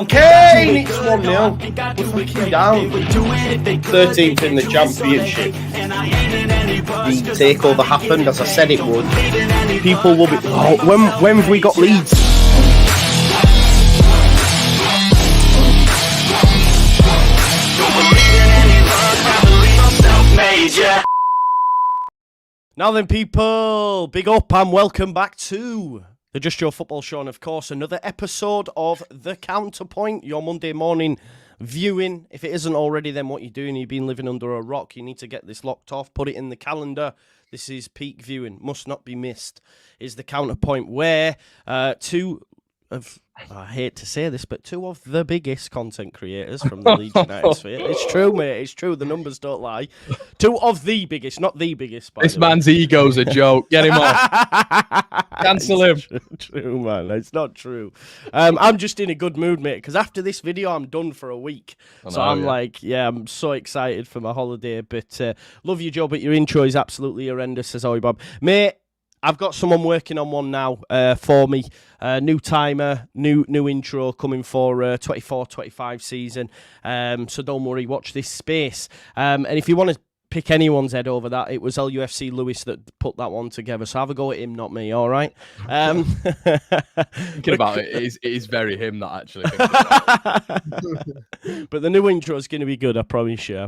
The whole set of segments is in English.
Kane, it's 1-0. We're fucking down. 13th in the championship. The takeover happened as I said it would. People will be. Oh, when have we got Leeds? Now then, people, big up and welcome back to the Just Your Football Show, and of course another episode of The Counterpoint, your Monday morning viewing. If it isn't already, then what you're doing, you've been living under a rock. You need to get this locked off, put it in the calendar. This is peak viewing, must not be missed. Is The Counterpoint, where two of, I hate to say this, but two of the biggest content creators from the Leeds United sphere. It's true, mate. It's true. The numbers don't lie. Two of the biggest, not the biggest. This man's ego's a joke. Get him off. Cancel him. True, man. It's not true. I'm just in a good mood, mate, because after this video, I'm done for a week. So I'm so excited for my holiday. But love you, Joe, but your intro is absolutely horrendous, says Oi Bob. Mate, I've got someone working on one now for me. New timer, new intro coming for 24-25 season. So don't worry, watch this space. And if you want to pick anyone's head over that, it was LUFC Lewis that put that one together. So have a go at him, not me, all right? Thinking about it, it is very him that actually. But the new intro is going to be good, I promise you.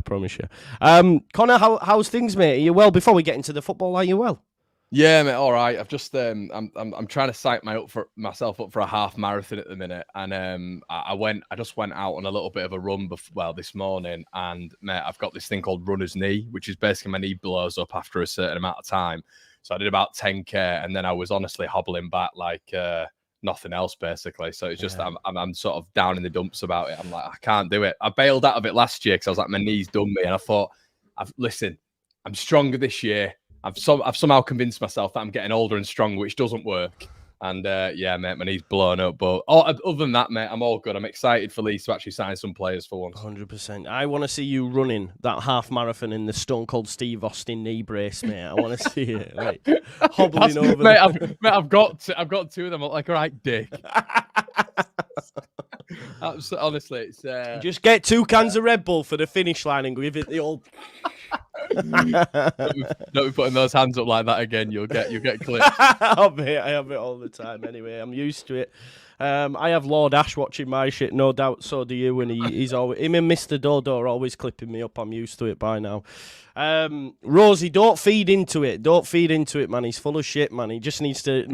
Conor, how's things, mate? Are you well? Before we get into the football, are you well? Yeah, mate. All right. I've just I'm trying to psych myself up for a half marathon at the minute, and I just went out on a little bit of a run this morning, and mate, I've got this thing called runner's knee, which is basically my knee blows up after a certain amount of time. So I did about 10k, and then I was honestly hobbling back like nothing else, basically. So it's just I'm sort of down in the dumps about it. I'm like, I can't do it. I bailed out of it last year because I was like, my knee's done me, and I thought, I'm stronger this year. I've somehow convinced myself that I'm getting older and stronger, which doesn't work. And yeah, mate, my knee's blown up. But other than that, mate, I'm all good. I'm excited for Leeds to actually sign some players for once. 100%. I want to see you running that half marathon in the Stone Cold Steve Austin knee brace, mate. I want to see it, like hobbling over. Mate, I've got two of them. I look like a right dick. Honestly, it's just get 2 cans of Red Bull for the finish line and give it the old. Don't be putting those hands up like that again. You'll get clipped. Oh, mate, I have it all the time anyway. I'm used to it. I have Lord Ash watching my shit, no doubt. So do you. And he's always, him and Mr. Dodo are always clipping me up. I'm used to it by now. Rosie, don't feed into it. Don't feed into it, man. He's full of shit, man. He just needs to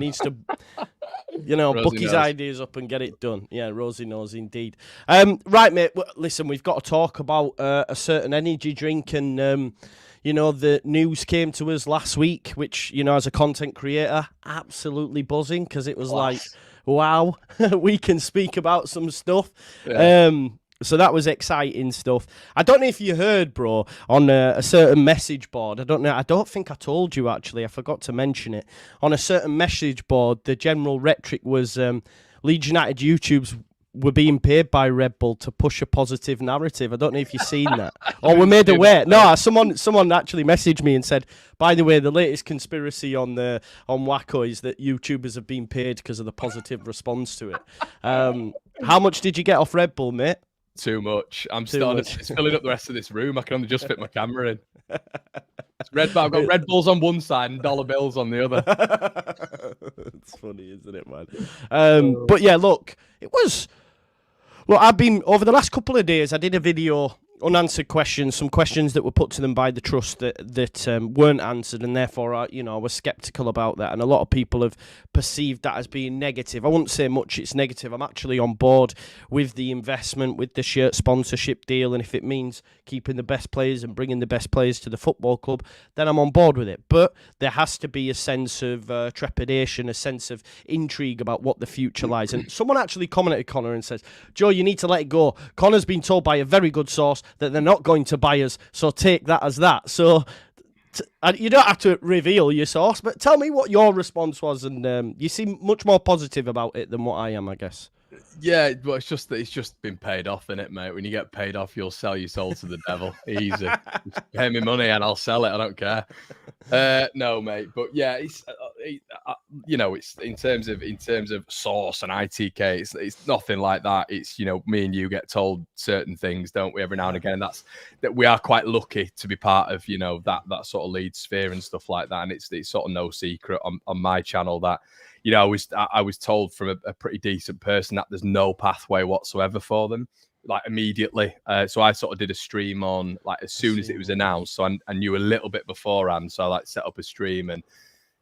you know, book his ideas up and get it done. Yeah, Rosie knows indeed. Right, mate. Listen, we've got to talk about a certain energy drink, and you know, the news came to us last week, which, you know, as a content creator, absolutely buzzing, because it was like, wow, we can speak about some stuff. Yeah. So that was exciting stuff. I don't know if you heard, bro, on a certain message board. I don't think I told you, actually. I forgot to mention it. On a certain message board, the general rhetoric was Leeds United YouTubes were being paid by Red Bull to push a positive narrative. I don't know if you've seen that. Or we're made aware. No, someone actually messaged me and said, by the way, the latest conspiracy on Wacko is that YouTubers have been paid because of the positive response to it. How much did you get off Red Bull, mate? Too much. It's filling up the rest of this room. I can only just fit my camera in. I've got Red Bulls on one side and dollar bills on the other. It's funny, isn't it, man? But yeah, look, it was. Well, I've been, over the last couple of days, I did a video, unanswered questions, some questions that were put to them by the trust that weren't answered, and therefore, I was sceptical about that, and a lot of people have perceived that as being negative. I wouldn't say much it's negative. I'm actually on board with the investment, with the shirt sponsorship deal, and if it means keeping the best players and bringing the best players to the football club, then I'm on board with it. But there has to be a sense of trepidation, a sense of intrigue about what the future lies. And someone actually commented, Conor, and says, Joe, you need to let it go. Conor's been told by a very good source that they're not going to buy us, so take that as that. So you don't have to reveal your source, but tell me what your response was, and you seem much more positive about it than what I am, I guess. Yeah, but it's just been paid off, innit, mate? When you get paid off, you'll sell your soul to the devil. Easy. Just pay me money and I'll sell it. I don't care. No, mate. But yeah, you know, it's in terms of source and ITK, it's nothing like that. It's, you know, me and you get told certain things, don't we, every now and again. And that's that we are quite lucky to be part of, you know, that sort of Leeds sphere and stuff like that. And it's sort of no secret on my channel that, you know, I was told from a pretty decent person that there's no pathway whatsoever for them, like immediately. So I sort of did a stream on, like, as soon as it was announced. So I knew a little bit beforehand. So I like set up a stream, and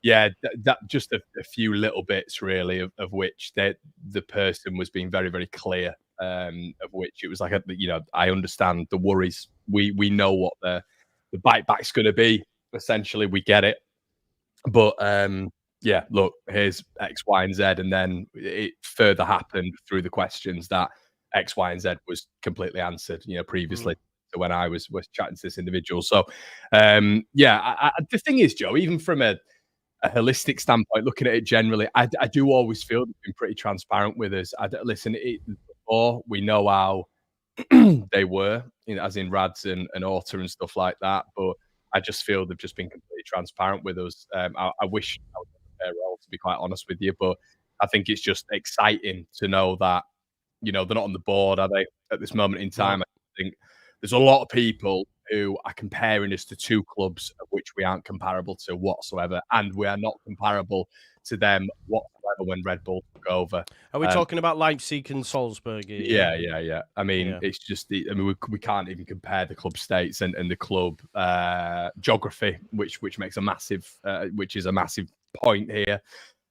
yeah, that just a few little bits really of which the person was being very, very clear, of which it was like, you know, I understand the worries. We know what the bite back's going to be. Essentially, we get it. But yeah, look, here's X, Y, and Z. And then it further happened through the questions that X, Y, and Z was completely answered, you know, previously to when I was chatting to this individual. So, yeah, the thing is, Joe, even from a holistic standpoint, looking at it generally, I do always feel they've been pretty transparent with us. Listen, before we know how they were, you know, as in Rads and Orta and stuff like that, but I just feel they've just been completely transparent with us. I wish I was on the payroll, to be quite honest with you, but I think it's just exciting to know that, you know, they're not on the board, are they, at this moment in time? No. I think there's a lot of people who are comparing us to two clubs of which we aren't comparable to whatsoever, and we are not comparable to them whatsoever when Red Bull took over. Are we talking about Leipzig and Salzburg here? Yeah. I mean, it's just we can't even compare the club states and the club geography, which makes which is a massive point here.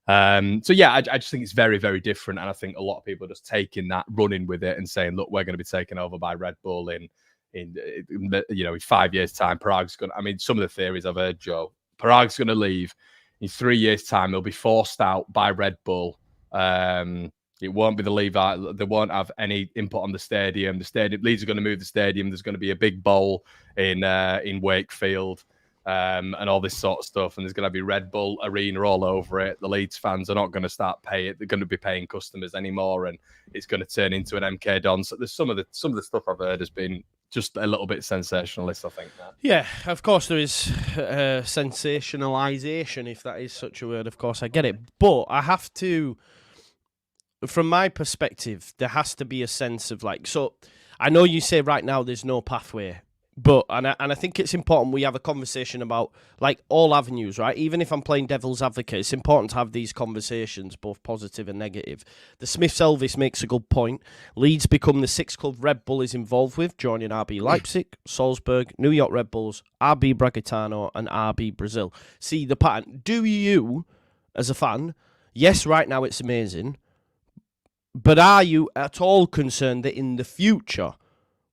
So yeah, I just think it's very, very different, and I think a lot of people are just taking that, running with it, and saying, look, we're going to be taken over by Red Bull in 5 years' time. Prague's going. I mean, some of the theories I've heard, Joe, Prague's going to leave in 3 years' time. They'll be forced out by Red Bull. It won't be the Levi. They won't have any input on the stadium. Leeds are going to move the stadium. There's going to be a big bowl in Wakefield. And all this sort of stuff, and there's going to be Red Bull Arena all over it. The Leeds fans are not going to start paying; they're going to be paying customers anymore, and it's going to turn into an MK Don. So there's some of the stuff I've heard has been just a little bit sensationalist, I think. Yeah, of course there is sensationalization, if that is such a word. Of course, I get it, but I have to, from my perspective, there has to be a sense of like. So I know you say right now there's no pathway. But, and I think it's important we have a conversation about, like, all avenues, right? Even if I'm playing devil's advocate, it's important to have these conversations, both positive and negative. The Smiths Elvis makes a good point. Leeds become the sixth club Red Bull is involved with, joining RB Leipzig, Salzburg, New York Red Bulls, RB Bragantino, and RB Brazil. See the pattern. Do you, as a fan, yes, right now it's amazing, but are you at all concerned that in the future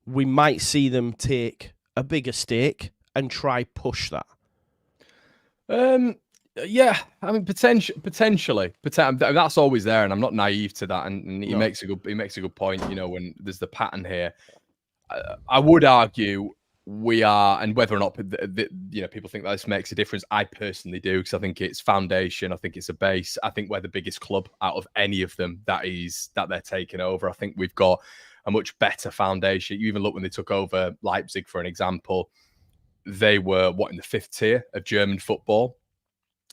we might see them take a bigger stake and try push that? Yeah, I mean, potentially. That's always there, and I'm not naive to that. And he makes a good point. You know, when there's the pattern here, I would argue we are, and whether or not you know, people think that this makes a difference, I personally do, because I think it's foundation. I think it's a base. I think we're the biggest club out of any of them that they're taking over. I think we've got a much better foundation. You even look when they took over Leipzig, for an example, they were in the 5th tier of German football.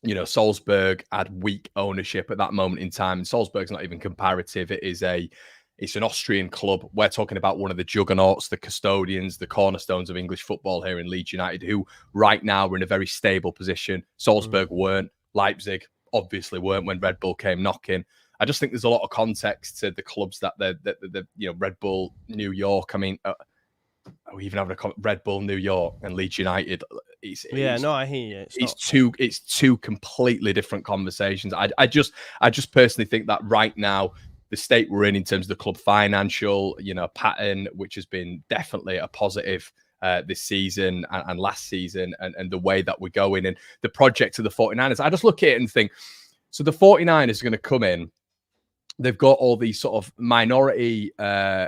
You know, Salzburg had weak ownership at that moment in time. And Salzburg's not even comparative. It's an Austrian club. We're talking about one of the juggernauts, the custodians, the cornerstones of English football here in Leeds United, who right now are in a very stable position. Salzburg weren't. Leipzig obviously weren't when Red Bull came knocking. I just think there's a lot of context to the clubs that the you know, Red Bull, New York. I mean, we even having a Red Bull, New York, and Leeds United. I hear you. It's two completely different conversations. I just personally think that right now, the state we're in terms of the club financial, you know, pattern, which has been definitely a positive this season and last season, and the way that we're going and the project of the 49ers. I just look at it and think, so the 49ers are going to come in. They've got all these sort of minority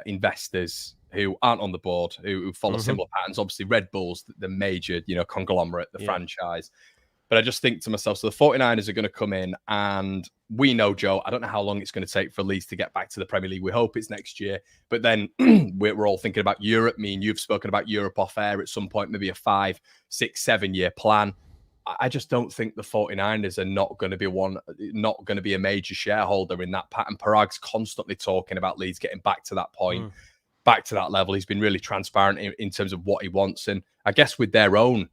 investors who aren't on the board, who follow similar patterns. Obviously, Red Bull's the major, you know, conglomerate, the franchise. But I just think to myself, so the 49ers are going to come in, and we know, Joe, I don't know how long it's going to take for Leeds to get back to the Premier League. We hope it's next year. But then we're all thinking about Europe. Me and you've spoken about Europe off air at some point, maybe a 5, 6, 7 year plan. I just don't think the 49ers are not going to be a major shareholder in that pattern. Parag's constantly talking about Leeds getting back to that point, back to that level. He's been really transparent in terms of what he wants. And I guess with their own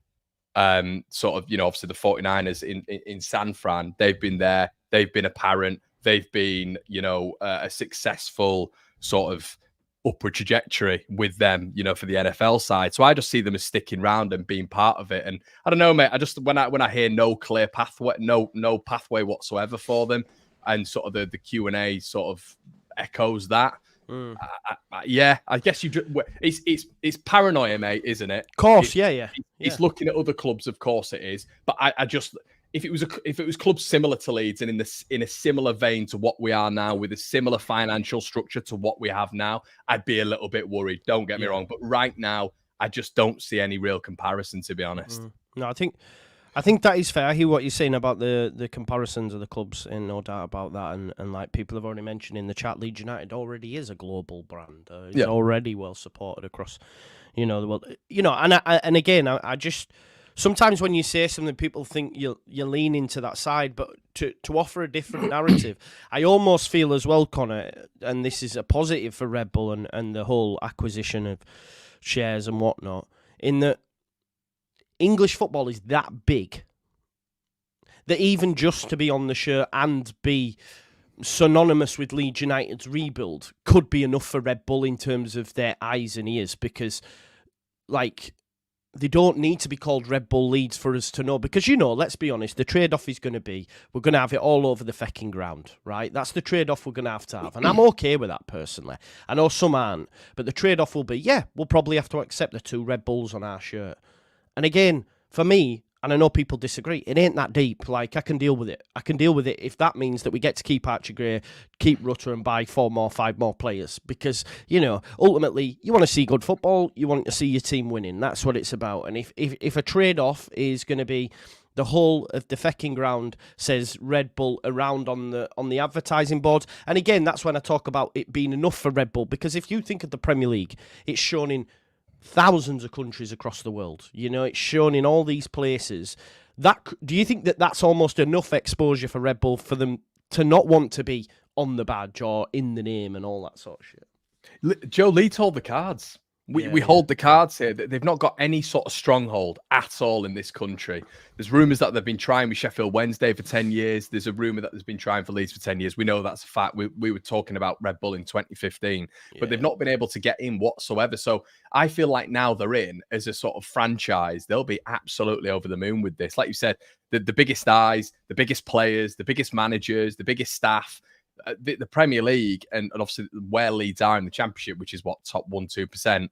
sort of, obviously the 49ers in San Fran, they've been there, they've been apparent, they've been, a successful sort of upward trajectory with them, for the NFL side. So I just see them as sticking around and being part of it. And I don't know, mate, I just, when I hear no clear pathway, no pathway whatsoever for them, and sort of the Q&A sort of echoes that. I guess it's paranoia, mate, isn't it? Of course, yeah. It's looking at other clubs, of course it is. But I just, if it was clubs similar to Leeds and in a similar vein to what we are now, with a similar financial structure to what we have now, I'd be a little bit worried. Don't get me wrong, but right now I just don't see any real comparison, to be honest. No, I think that is fair. I hear what you're saying about the comparisons of the clubs, and no doubt about that. And like people have already mentioned in the chat, Leeds United already is a global brand. It's already well supported across, the world. And again, I just, sometimes when you say something, people think you lean into that side, but to offer a different narrative, I almost feel as well, Conor, and this is a positive for Red Bull and the whole acquisition of shares and whatnot, in that English football is that big that even just to be on the shirt and be synonymous with Leeds United's rebuild could be enough for Red Bull in terms of their eyes and ears, because they don't need to be called Red Bull Leeds for us to know, because, let's be honest, the trade-off is going to be, we're going to have it all over the fecking ground, right? That's the trade-off we're going to have. And I'm okay with that, personally. I know some aren't, but the trade-off will be, we'll probably have to accept the 2 Red Bulls on our shirt. And again, for me, and I know people disagree, it ain't that deep. I can deal with it. I can deal with it if that means that we get to keep Archie Gray, keep Rutter, and buy 4 more, 5 more players. Because, ultimately, you want to see good football, you want to see your team winning. That's what it's about. And if a trade-off is going to be the whole of the fecking ground says Red Bull around on the advertising boards, and again, that's when I talk about it being enough for Red Bull, because if you think of the Premier League, it's shown in thousands of countries across the world. It's shown in all these places. Do you think that that's almost enough exposure for Red Bull for them to not want to be on the badge or in the name and all that sort of shit? Joe, Leeds hold the cards. We hold the cards here. They've not got any sort of stronghold at all in this country. There's rumours that they've been trying with Sheffield Wednesday for 10 years. There's a rumour that there's been trying for Leeds for 10 years. We know that's a fact. We were talking about Red Bull in 2015, but they've not been able to get in whatsoever. So I feel like now they're in as a sort of franchise. They'll be absolutely over the moon with this. Like you said, the biggest eyes, the biggest players, the biggest managers, the biggest staff. The Premier League and obviously where Leeds are in the Championship, which is what, top 1-2%,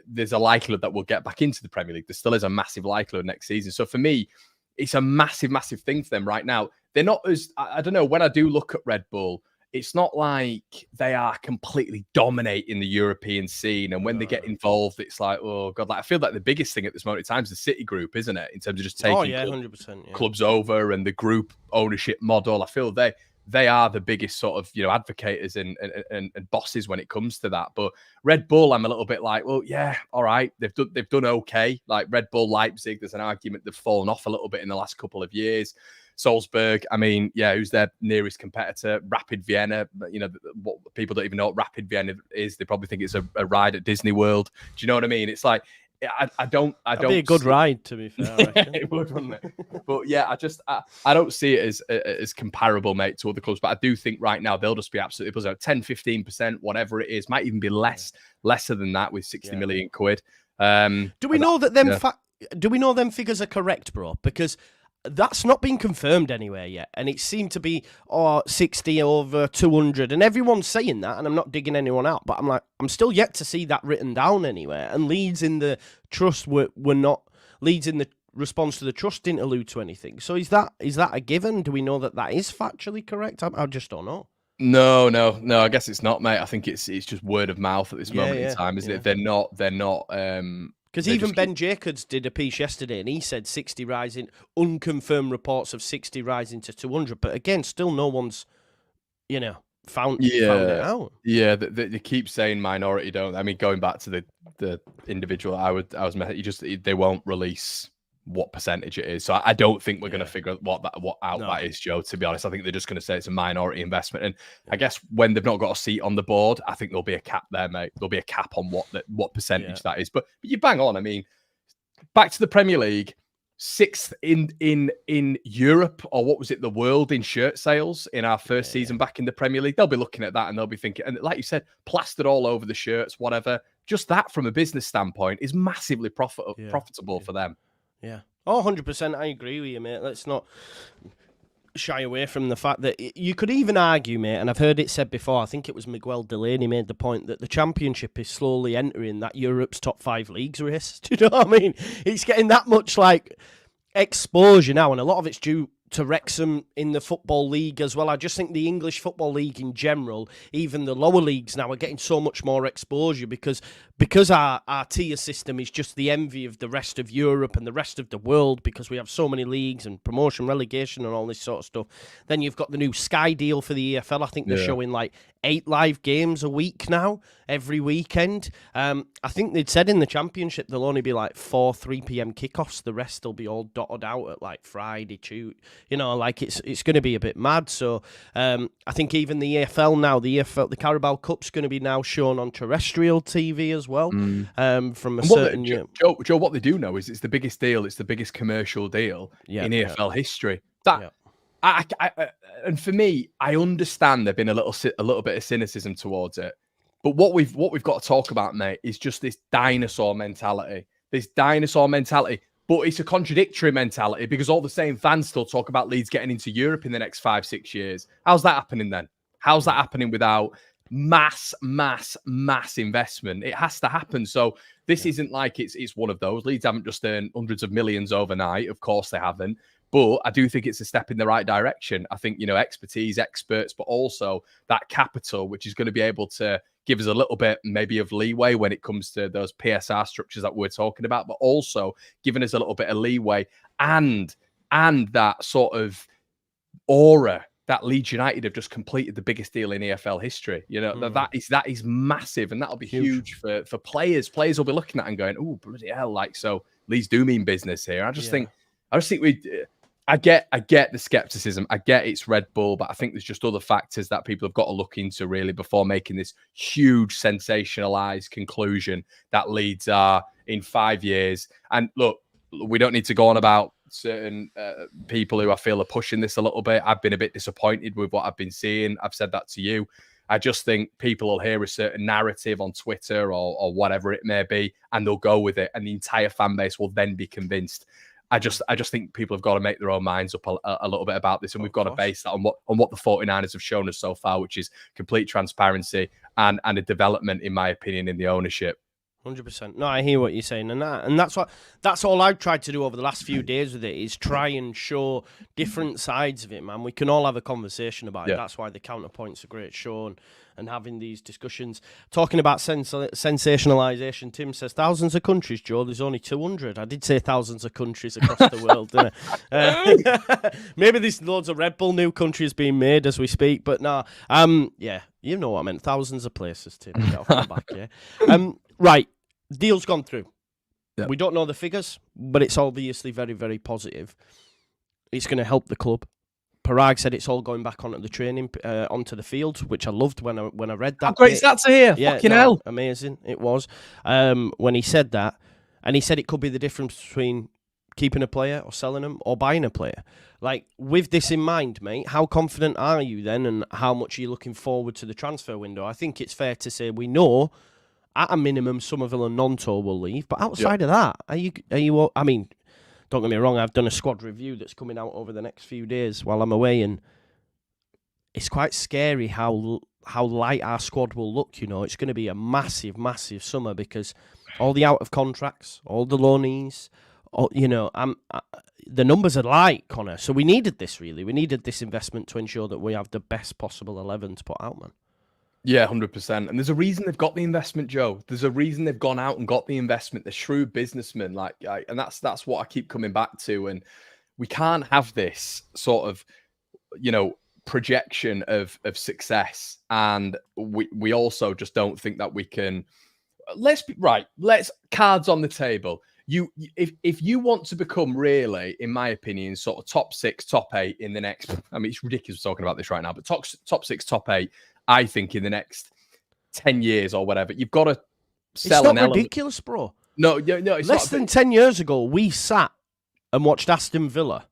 there's a likelihood that we'll get back into the Premier League. There still is a massive likelihood next season. So for me, it's a massive, massive thing for them right now. They're not as, I don't know, when I do look at Red Bull, it's not like they are completely dominating the European scene. And when they get involved, it's like, oh God, I feel like the biggest thing at this moment in time is the City Group, isn't it? In terms of just taking 100%, clubs over and the group ownership model. I feel they are the biggest sort of, advocators and bosses when it comes to that. But Red Bull, I'm a little bit like, well, yeah, all right. They've done okay. Like Red Bull Leipzig, there's an argument they've fallen off a little bit in the last couple of years. Salzburg, I mean, who's their nearest competitor? Rapid Vienna, what people don't even know what Rapid Vienna is. They probably think it's a ride at Disney World. Do you know what I mean? It's like, I don't. It'd be a good ride, to be fair. It would, wouldn't it? But yeah, I don't see it as comparable, mate, to other clubs. But I do think right now they'll just be absolutely buzzing. 10-15%, whatever it is, might even be lesser than that with 60 million quid. Do we know that them? Do we know them figures are correct, bro? Because that's not been confirmed anywhere yet, and it seemed to be 60 over 200, and everyone's saying that, and I'm not digging anyone out, but I'm still yet to see that written down anywhere. And Leeds in the trust were not. Leeds in the response to the trust didn't allude to anything. So is that a given? Do we know that is factually correct? I just don't know. No. I guess it's not, mate. I think it's just word of mouth at this moment in time, isn't it? They're not. Because even Ben Jacobs did a piece yesterday, and he said 60 rising, unconfirmed reports of 60 rising to 200. But again, still no one's, found it out. Yeah, they keep saying minority, don't they? I mean, going back to the individual, I was they won't release what percentage it is. So I don't think we're going to figure out that is, Joe, to be honest. I think they're just going to say it's a minority investment. And I guess when they've not got a seat on the board, I think there'll be a cap there, mate. There'll be a cap on what percentage that is. But you bang on. I mean, back to the Premier League, 6th in Europe, or what was it, the world in shirt sales in our first season back in the Premier League. They'll be looking at that and they'll be thinking, and like you said, plastered all over the shirts, whatever. Just that from a business standpoint is massively profitable for them. Yeah. Oh, 100%. I agree with you, mate. Let's not shy away from the fact that you could even argue, mate, and I've heard it said before, I think it was Miguel Delaney made the point that the Championship is slowly entering that Europe's top 5 leagues race. Do you know what I mean? It's getting that much like exposure now, and a lot of it's due to Wrexham in the Football League as well. I just think the English Football League in general, even the lower leagues now, are getting so much more exposure because our tier system is just the envy of the rest of Europe and the rest of the world, because we have so many leagues and promotion, relegation and all this sort of stuff. Then you've got the new Sky deal for the EFL. I think they're showing like 8 live games a week now, every weekend. I think they'd said in the Championship there'll only be like 4 3 p.m. kickoffs. The rest will be all dotted out at like Friday, Tuesday. You know, like it's going to be a bit mad. So I think even the EFL now, the Carabao Cup's going to be now shown on terrestrial TV as well. From a certain Joe, what they do know is it's the biggest deal. It's the biggest commercial deal in EFL history. And for me, I understand there's been a little bit of cynicism towards it, but what we've got to talk about, mate, is just this dinosaur mentality. But it's a contradictory mentality, because all the same fans still talk about Leeds getting into Europe in the next 5-6 years. How's that happening then? How's that happening without mass investment? It has to happen. So this isn't like it's one of those. Leeds haven't just earned hundreds of millions overnight. Of course they haven't. But I do think it's a step in the right direction. I think, expertise, experts, but also that capital, which is going to be able to give us a little bit maybe of leeway when it comes to those PSR structures that we're talking about, but also giving us a little bit of leeway and that sort of aura that Leeds United have just completed the biggest deal in EFL history. That is massive, and that'll be huge for players. Players will be looking at it and going, "Oh, bloody hell!" Like, so Leeds do mean business here. I just think I get the skepticism. I get it's Red Bull, but I think there's just other factors that people have got to look into really before making this huge sensationalized conclusion that Leeds are in 5 years. And look, we don't need to go on about certain people who I feel are pushing this a little bit. I've been a bit disappointed with what I've been seeing. I've said that to you. I just think people will hear a certain narrative on Twitter or whatever it may be, and they'll go with it, and the entire fan base will then be convinced. I just think people have got to make their own minds up a little bit about this, and we've got to base that on what the 49ers have shown us so far, which is complete transparency and a development, in my opinion, in the ownership. 100%. No, I hear what you're saying, and that's all I've tried to do over the last few days with it, is try and show different sides of it, man. We can all have a conversation about it. That's why the Counterpoint's a great show, and having these discussions. Talking about sensationalization, Tim says thousands of countries, Joe. There's only 200. I did say thousands of countries across the world, didn't I? Maybe there's loads of Red Bull new countries being made as we speak, but no. Yeah, you know what I meant. Thousands of places, Tim. I'll come back, yeah. Right, deal's gone through. We don't know the figures, but it's obviously very, very positive. It's going to help the club. Parag said it's all going back onto the training, onto the field, which I loved when I read that. How great is that to hear? Fucking hell. Amazing, it was. When he said that, and he said it could be the difference between keeping a player or selling them or buying a player. Like, with this in mind, mate, how confident are you then, and how much are you looking forward to the transfer window? I think it's fair to say we know, at a minimum, Somerville and Nonto will leave, but outside of that, are you? I mean, don't get me wrong, I've done a squad review that's coming out over the next few days while I'm away, and it's quite scary how light our squad will look. It's going to be a massive, massive summer, because all the out of contracts, all the loanees, the numbers are light, Conor. So we needed this, really. We needed this investment to ensure that we have the best possible 11 to put out, man. Yeah, 100%. And there's a reason they've got the investment, Joe. There's a reason they've gone out and got the investment. They're shrewd businessmen, and that's what I keep coming back to. And we can't have this sort of, projection of success. And we also just don't think that we can. Let's cards on the table. if you want to become really, in my opinion, sort of top 6, top 8 in the next, I mean, it's ridiculous talking about this right now, but top 6, top 8, I think in the next 10 years or whatever, you've got to sell an element. It's not ridiculous, bro. No, it's less than 10 years ago, we sat and watched Aston Villa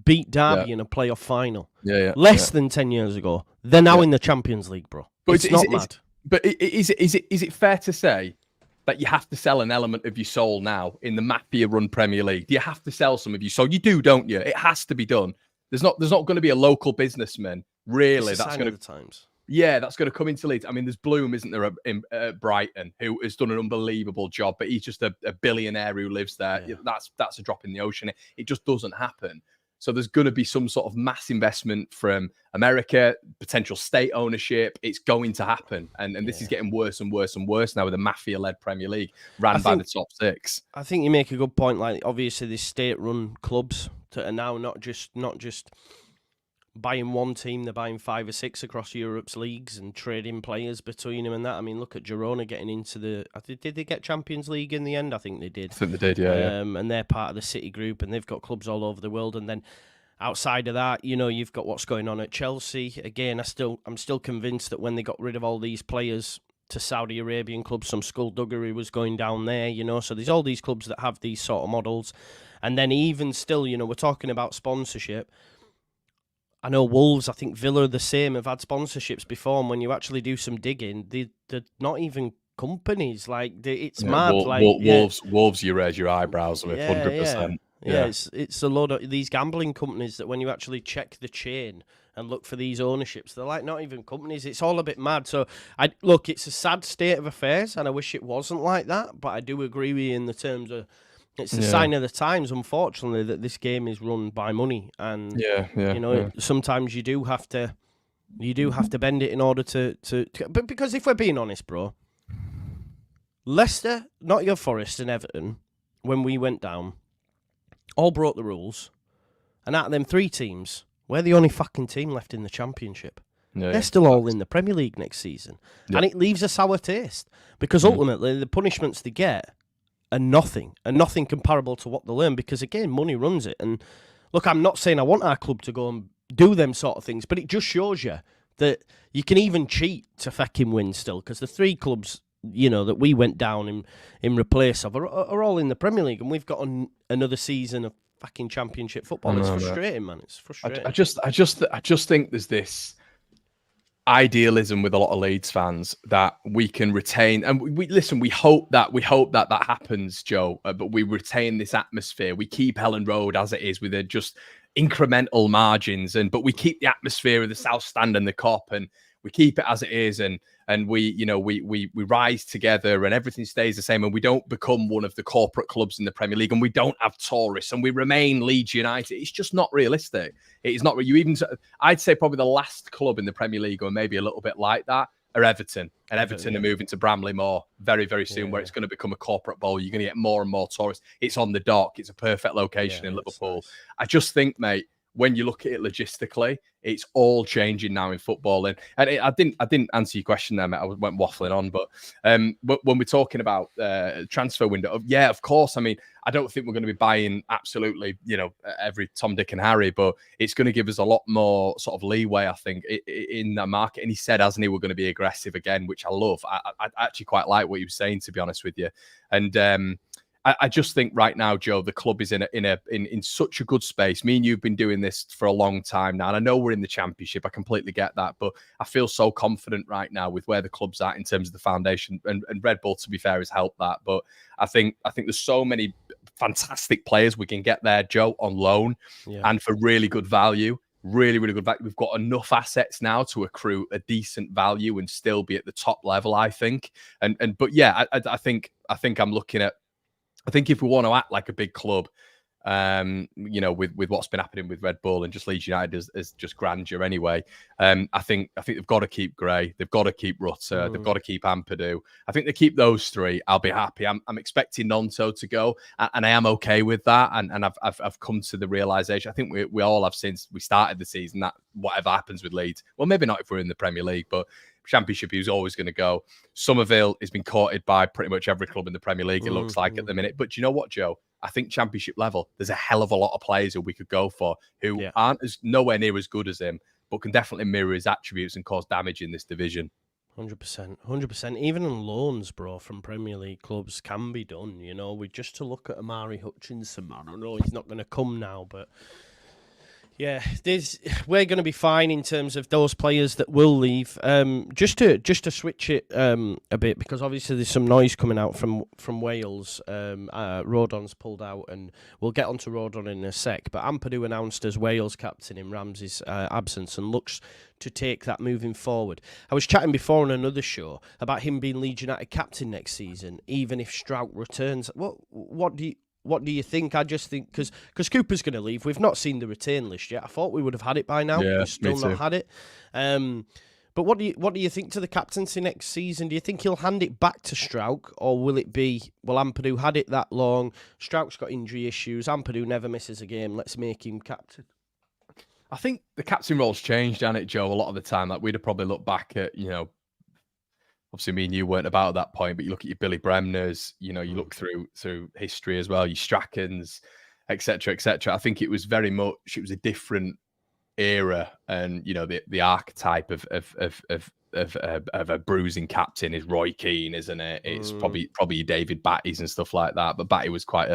beat Derby in a playoff final. Less than 10 years ago. They're now in the Champions League, bro. But it's not mad. But is it fair to say that you have to sell an element of your soul now in the mafia-run Premier League? Do you have to sell some of your soul? You do, don't you? It has to be done. There's not going to be a local businessman, really, that's going to... times. Yeah, that's going to come into Leeds. I mean, there's Bloom, isn't there, in Brighton, who has done an unbelievable job, but he's just a billionaire who lives there. Yeah. That's a drop in the ocean. It just doesn't happen. So there's going to be some sort of mass investment from America, potential state ownership. It's going to happen. And this is getting worse and worse and worse now with a mafia-led Premier League ran by the top 6. I think you make a good point. Like, obviously, these state-run clubs are now not just buying one team, they're buying 5 or 6 across Europe's leagues and trading players between them and that. I mean, look at Girona getting into the... Did they get Champions League in the end? I think they did. I think they did, yeah. And they're part of the City group, and they've got clubs all over the world. And then outside of that, you know, you've got what's going on at Chelsea. Again, I'm still convinced that when they got rid of all these players to Saudi Arabian clubs, some skullduggery was going down there, you know. So there's all these clubs that have these sort of models. And then even still, you know, we're talking about sponsorship. I know Wolves, I think Villa are the same, have had sponsorships before, and when you actually do some digging, they're not even companies. Like, it's mad. Wolves, you raise your eyebrows with 100%. Yeah, it's a lot of these gambling companies that when you actually check the chain and look for these ownerships, they're like not even companies. It's all a bit mad. So, look, it's a sad state of affairs, and I wish it wasn't like that, but I do agree with you in the terms of it's a sign of the times, unfortunately, that this game is run by money, and sometimes you do have to bend it in order to. But because if we're being honest, bro, Leicester, Nottingham Forest, and Everton, when we went down, all broke the rules, and out of them 3 teams, we're the only fucking team left in the Championship. They're still all in the Premier League next season, and it leaves a sour taste because ultimately the punishments they get are nothing comparable to what they learn, because again, money runs it. And look, I'm not saying I want our club to go and do them sort of things, but it just shows you that you can even cheat to fucking win still, because the 3 clubs, you know, that we went down in replace of are all in the Premier League, and we've got another season of fucking Championship football. It's frustrating, man. It's frustrating. I just think there's this idealism with a lot of Leeds fans that we can retain, and we hope that happens, Joe, but we retain this atmosphere. We keep Helen Road as it is with just incremental margins, but we keep the atmosphere of the South Stand and the Cop, and we keep it as it is, and we rise together, and everything stays the same, and we don't become one of the corporate clubs in the Premier League, and we don't have tourists, and we remain Leeds United. It's just not realistic. It is not. I'd say probably the last club in the Premier League, or maybe a little bit like that, are Everton. And Everton are moving to Bramley Moor very, very soon, where it's going to become a corporate bowl. You're going to get more and more tourists. It's on the dock. It's a perfect location in Liverpool. Nice. I just think, mate, when you look at it logistically, it's all changing now in football. And I didn't answer your question there, mate. I went waffling on. But when we're talking about transfer window, of course. I mean, I don't think we're going to be buying absolutely, every Tom, Dick and Harry, but it's going to give us a lot more sort of leeway, I think, in the market. And he said, hasn't he, we're going to be aggressive again, which I love. I actually quite like what he was saying, to be honest with you. And I just think right now, Joe, the club is in such a good space. Me and you've been doing this for a long time now, and I know we're in the Championship. I completely get that, but I feel so confident right now with where the club's at in terms of the foundation. And Red Bull, to be fair, has helped that. But I think there's so many fantastic players we can get there, Joe, on loan and for really good value. Really, really good value. We've got enough assets now to accrue a decent value and still be at the top level, I think. But yeah, I think I'm looking at. I think if we want to act like a big club, with what's been happening with Red Bull and just Leeds United as just grandeur anyway, I think they've got to keep Gray, they've got to keep Rutter, they've got to keep Ampadu. I think they keep those 3. I'll be happy. I'm expecting Nonto to go, and I am okay with that. And I've come to the realization. I think we all have since we started the season that whatever happens with Leeds, well, maybe not if we're in the Premier League, but Championship, he was always going to go. Somerville has been courted by pretty much every club in the Premier League, it looks like, at the minute. But do you know what, Joe? I think Championship level, there's a hell of a lot of players who we could go for who aren't nowhere near as good as him, but can definitely mirror his attributes and cause damage in this division. 100%. Even on loans, bro, from Premier League clubs can be done. You know, just to look at Amari Hutchinson, man. I know he's not going to come now, but yeah, we're going to be fine in terms of those players that will leave. Just to switch it a bit, because obviously there's some noise coming out from Wales. Rodon's pulled out, and we'll get onto Rodon in a sec. But Ampadu announced as Wales captain in Ramsey's absence and looks to take that moving forward. I was chatting before on another show about him being Leeds United captain next season, even if Strout returns. What do you think? I just think because Cooper's going to leave. We've not seen the return list yet. I thought we would have had it by now. Yeah, We've still not had it. But what do you think to the captaincy next season? Do you think he'll hand it back to Strout, or will it be, well, Ampadu had it that long, Strout's got injury issues, Ampadu never misses a game, let's make him captain? I think the captain role's changed, hasn't it, Joe, a lot of the time. Like, we'd have probably looked back at, obviously me and you weren't about at that point, but you look at your Billy Bremners, you look through history as well, your Strackens, etc., etc. I think it was a different era, and the archetype of a bruising captain is Roy Keane, isn't it? It's probably your David Batty's and stuff like that. But Batty was quite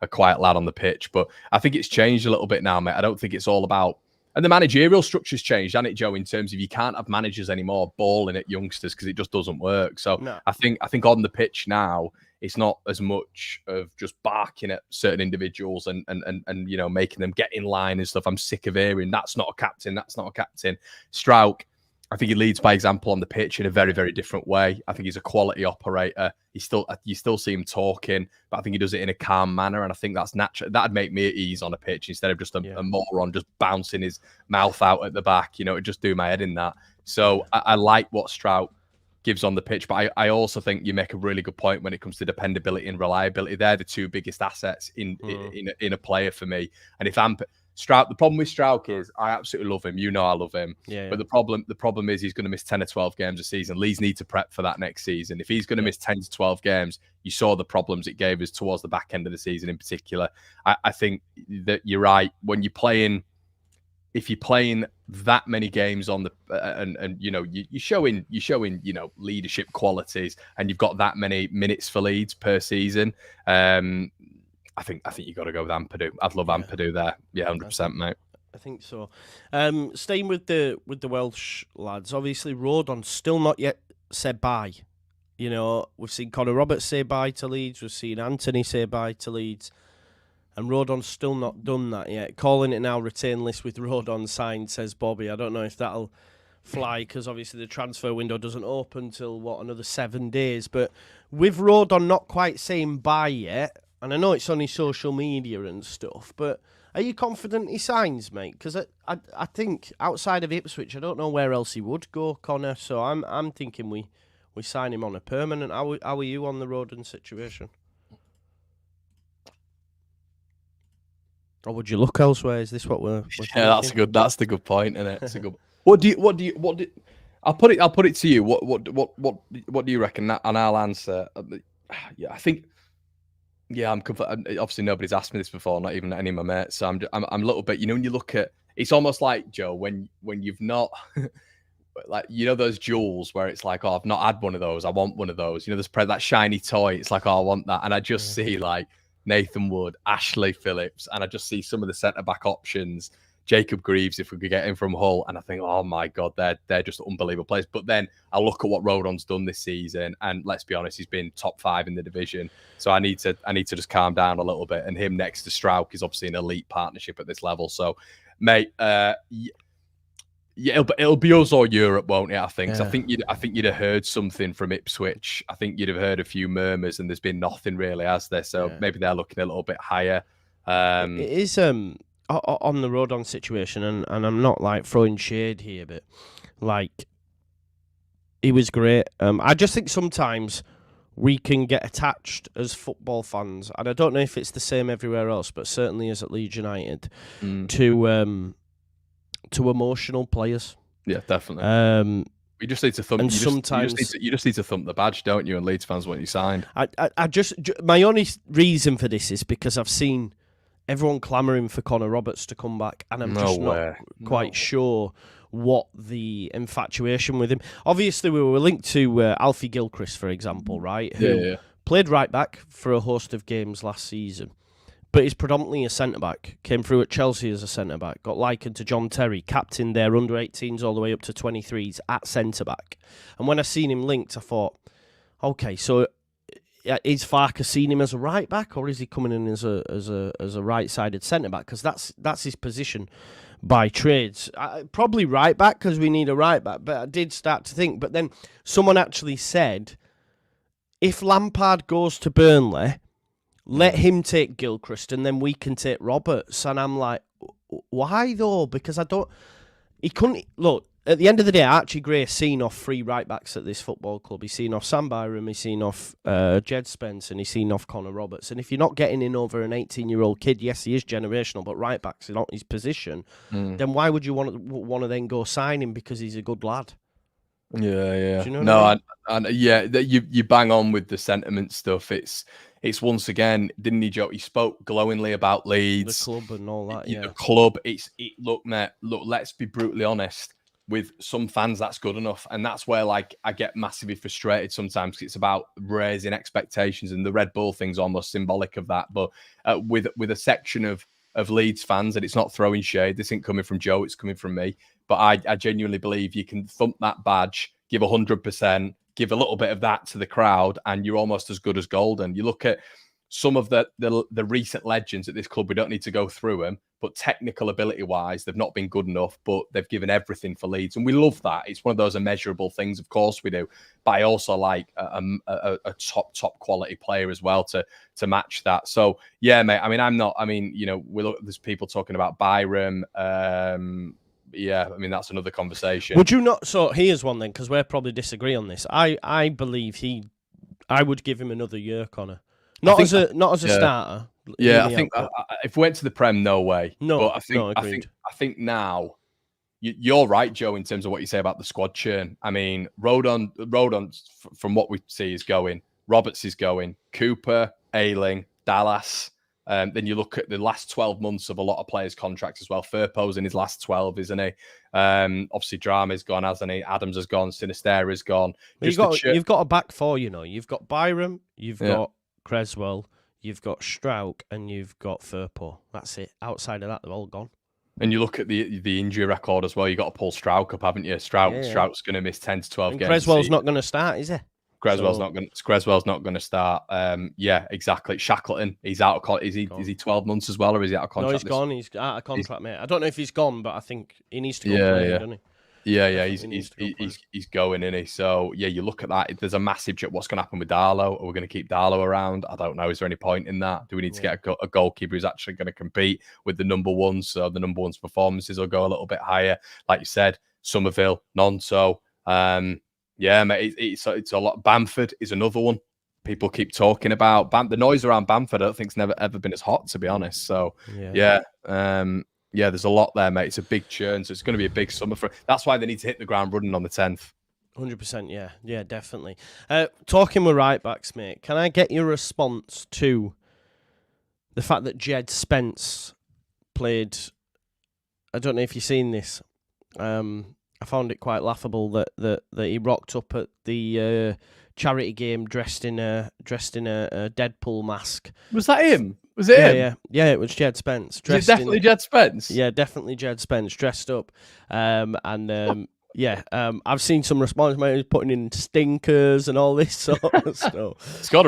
a quiet lad on the pitch. But I think it's changed a little bit now, mate. I don't think it's all about. And the managerial structure's changed, hasn't it, Joe, in terms of you can't have managers anymore balling at youngsters because it just doesn't work. So no. I think on the pitch now, it's not as much of just barking at certain individuals and making them get in line and stuff. I'm sick of hearing, that's not a captain, that's not a captain. Strout, I think he leads by example on the pitch in a very, very different way. I think he's a quality operator. You still see him talking, but I think he does it in a calm manner, and I think that's natural. That'd make me at ease on a pitch instead of just a moron just bouncing his mouth out at the back. It'd just do my head in that. So I like what Strout gives on the pitch, but I also think you make a really good point when it comes to dependability and reliability. They're the two biggest assets in a player for me. And if Strout, the problem with Strout is I absolutely love him. I love him. Yeah. But the problem is he's going to miss 10 or 12 games a season. Leeds need to prep for that next season. If he's going to miss 10 to 12 games, you saw the problems it gave us towards the back end of the season in particular. I think that you're right. When you're playing, if you're playing that many games on the and you're showing leadership qualities, and you've got that many minutes for Leeds per season, I think you got to go with Ampadu. I'd love Ampadu there. Yeah, 100%, mate. I think so. Staying with the Welsh lads, obviously Rodon's still not yet said bye. We've seen Conor Roberts say bye to Leeds. We've seen Anthony say bye to Leeds. And Rodon's still not done that yet. Calling it now return list with Rodon signed, says Bobby. I don't know if that'll fly, because obviously the transfer window doesn't open till, another 7 days. But with Rodon not quite saying bye yet, and I know it's on his social media and stuff, but are you confident he signs, mate? Because I think outside of Ipswich, I don't know where else he would go, Conor. So I'm thinking we sign him on a permanent. How are you on the Rodon situation? Or would you look elsewhere? Is this what we're yeah, thinking? That's the good point, isn't it? It's a good. What do you? I'll put it to you. What do you reckon? And I'll answer. Yeah, I think. Yeah, obviously nobody's asked me this before, not even any of my mates. So I'm a little bit. When you look at, it's almost like, Joe, when you've not, like, those jewels where it's like, oh, I've not had one of those, I want one of those. There's that shiny toy. It's like, oh, I want that, and I just see like Nathan Wood, Ashley Phillips, and I just see some of the centre back options. Jacob Greaves, if we could get him from Hull, and I think, oh my God, they're just unbelievable players. But then I look at what Rodon's done this season, and let's be honest, he's been top 5 in the division. So I need to just calm down a little bit. And him next to Strouk is obviously an elite partnership at this level. So, mate, it'll be us or Europe, won't it? I think. Yeah. So I think you'd have heard something from Ipswich. I think you'd have heard a few murmurs, and there's been nothing really, has there? So maybe they're looking a little bit higher. It is on the Rodon situation, and I'm not like throwing shade here, but like, he was great. I just think sometimes we can get attached as football fans, and I don't know if it's the same everywhere else, but certainly as at Leeds United, to emotional players. Yeah, definitely. You just need to thump. And You sometimes you just need to thump the badge, don't you? And Leeds fans want you signed. My only reason for this is because I've seen everyone clamouring for Conor Roberts to come back, and I'm just not quite sure what the infatuation with him. Obviously, we were linked to Alfie Gilchrist, for example, right? Who played right back for a host of games last season, but is predominantly a centre-back. Came through at Chelsea as a centre-back, got likened to John Terry, captain their under-18s all the way up to 23s at centre-back. And when I seen him linked, I thought, okay, so is Farke seen him as a right-back, or is he coming in as a right-sided centre-back? Because that's his position by trades. Probably right-back, because we need a right-back, but I did start to think. But then someone actually said, if Lampard goes to Burnley, let him take Gilchrist and then we can take Roberts. And I'm like, why though? Because he couldn't. Look, at the end of the day, Archie Gray seen off 3 right backs at this football club. He's seen off Sam Byram, he's seen off Jed Spence, and he's seen off Conor Roberts. And if you're not getting in over an 18-year-old kid, yes, he is generational, but right backs are not his position, then why would you want to then go sign him because he's a good lad? Yeah. Do you know what I mean? You bang on with the sentiment stuff. It's once again, didn't he, Joe? He spoke glowingly about Leeds, the club, and all that. Yeah, the club. Look, mate. Look, let's be brutally honest. With some fans, that's good enough, and that's where I get massively frustrated sometimes. It's about raising expectations, and the Red Bull thing's almost symbolic of that. But with a section of Leeds fans, and it's not throwing shade. This isn't coming from Joe; it's coming from me. But I genuinely believe you can thump that badge, give 100%, give a little bit of that to the crowd, and you're almost as good as golden. You look at some of the recent legends at this club. We don't need to go through them, but technical ability-wise, they've not been good enough, but they've given everything for Leeds. And we love that. It's one of those immeasurable things, of course we do. But I also like a top quality player as well to match that. So, yeah, mate, there's people talking about Byram. Yeah, I mean, that's another conversation. Would you not? So here's one then, because we'll probably disagree on this. I believe I would give him another year, Conor. Not as a starter. Yeah, I think if we went to the Prem, no way. No, but I think now you're right, Joe, in terms of what you say about the squad churn. I mean, Rodon, from what we see, is going. Roberts is going. Cooper, Ayling, Dallas. Then you look at the last 12 months of a lot of players' contracts as well. Firpo's in his last 12, isn't he? Obviously, Drama's gone, hasn't he? Adams has gone. Sinistera's gone. You've got a back four, you know. You've got Byram, you've got Creswell, you've got Strauch, and you've got Firpo. That's it. Outside of that, they're all gone. And you look at the injury record as well. You got to pull Strauch up, haven't you? Strauch's going to miss 10 to 12 games. Creswell's not going to start, is he? Creswell's not going to start. Yeah, exactly. Shackleton, he's out of is he 12 months as well, or is he out of contract? No, he's gone. He's out of contract, mate. I don't know if he's gone, but I think he needs to go play, doesn't he? Yeah, he's going, isn't he? So yeah, you look at that. There's a massive check. What's going to happen with Darlow? Are we going to keep Darlow around? I don't know. Is there any point in that? Do we need to get a goalkeeper who's actually going to compete with the number ones? So the number ones performances will go a little bit higher. Like you said, Somerville, Nonso. Yeah, mate. It's a lot. Bamford is another one. People keep talking about the noise around Bamford. I don't think it's never ever been as hot, to be honest. So yeah. Yeah, there's a lot there, mate. It's a big churn, so it's going to be a big summer for. That's why they need to hit the ground running on the 10th. 100%, yeah, definitely. Talking with right backs, mate. Can I get your response to the fact that Jed Spence played? I don't know if you've seen this. I found it quite laughable that he rocked up at the charity game dressed in a Deadpool mask. Was that him? Was it him? Yeah, it was Jed Spence. Is it definitely Jed Spence? Yeah, definitely Jed Spence dressed up. I've seen some response. He's putting in stinkers and all this sort of stuff. He scored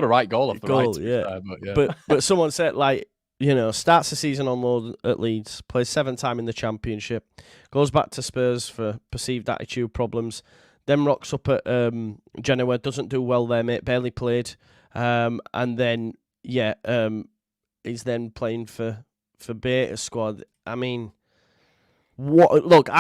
a right goal off the right. But someone said, like, you know, starts the season on loan at Leeds, plays 7th time in the Championship, goes back to Spurs for perceived attitude problems, then rocks up at Genoa, doesn't do well there, mate, barely played, and then he's then playing for Beta squad. I mean, what? Look,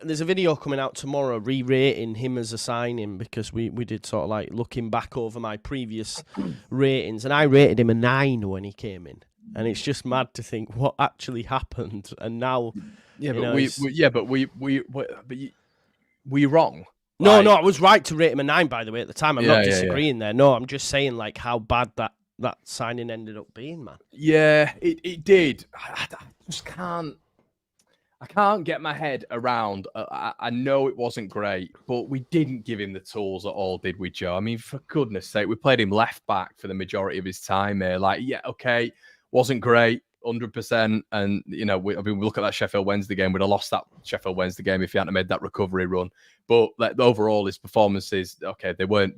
there's a video coming out tomorrow re-rating him as a signing, because we did sort of like looking back over my previous ratings, and I rated him a 9 when he came in. And it's just mad to think what actually happened, and now. Yeah, but were you wrong? No, Like, no, I was right to rate him a 9, by the way, at the time. I'm not Yeah, disagreeing there. No, I'm just saying, like, how bad that signing ended up being, man. yeah, it did. I just can't. I can't get my head around. I know it wasn't great, but we didn't give him the tools at all, did we, Joe? I mean, for goodness sake, we played him left back for the majority of his time here. Like, yeah, okay, wasn't great, 100%. And, you know, we look at that Sheffield Wednesday game. We'd have lost that Sheffield Wednesday game if he hadn't made that recovery run. But like, overall, his performances, okay, they weren't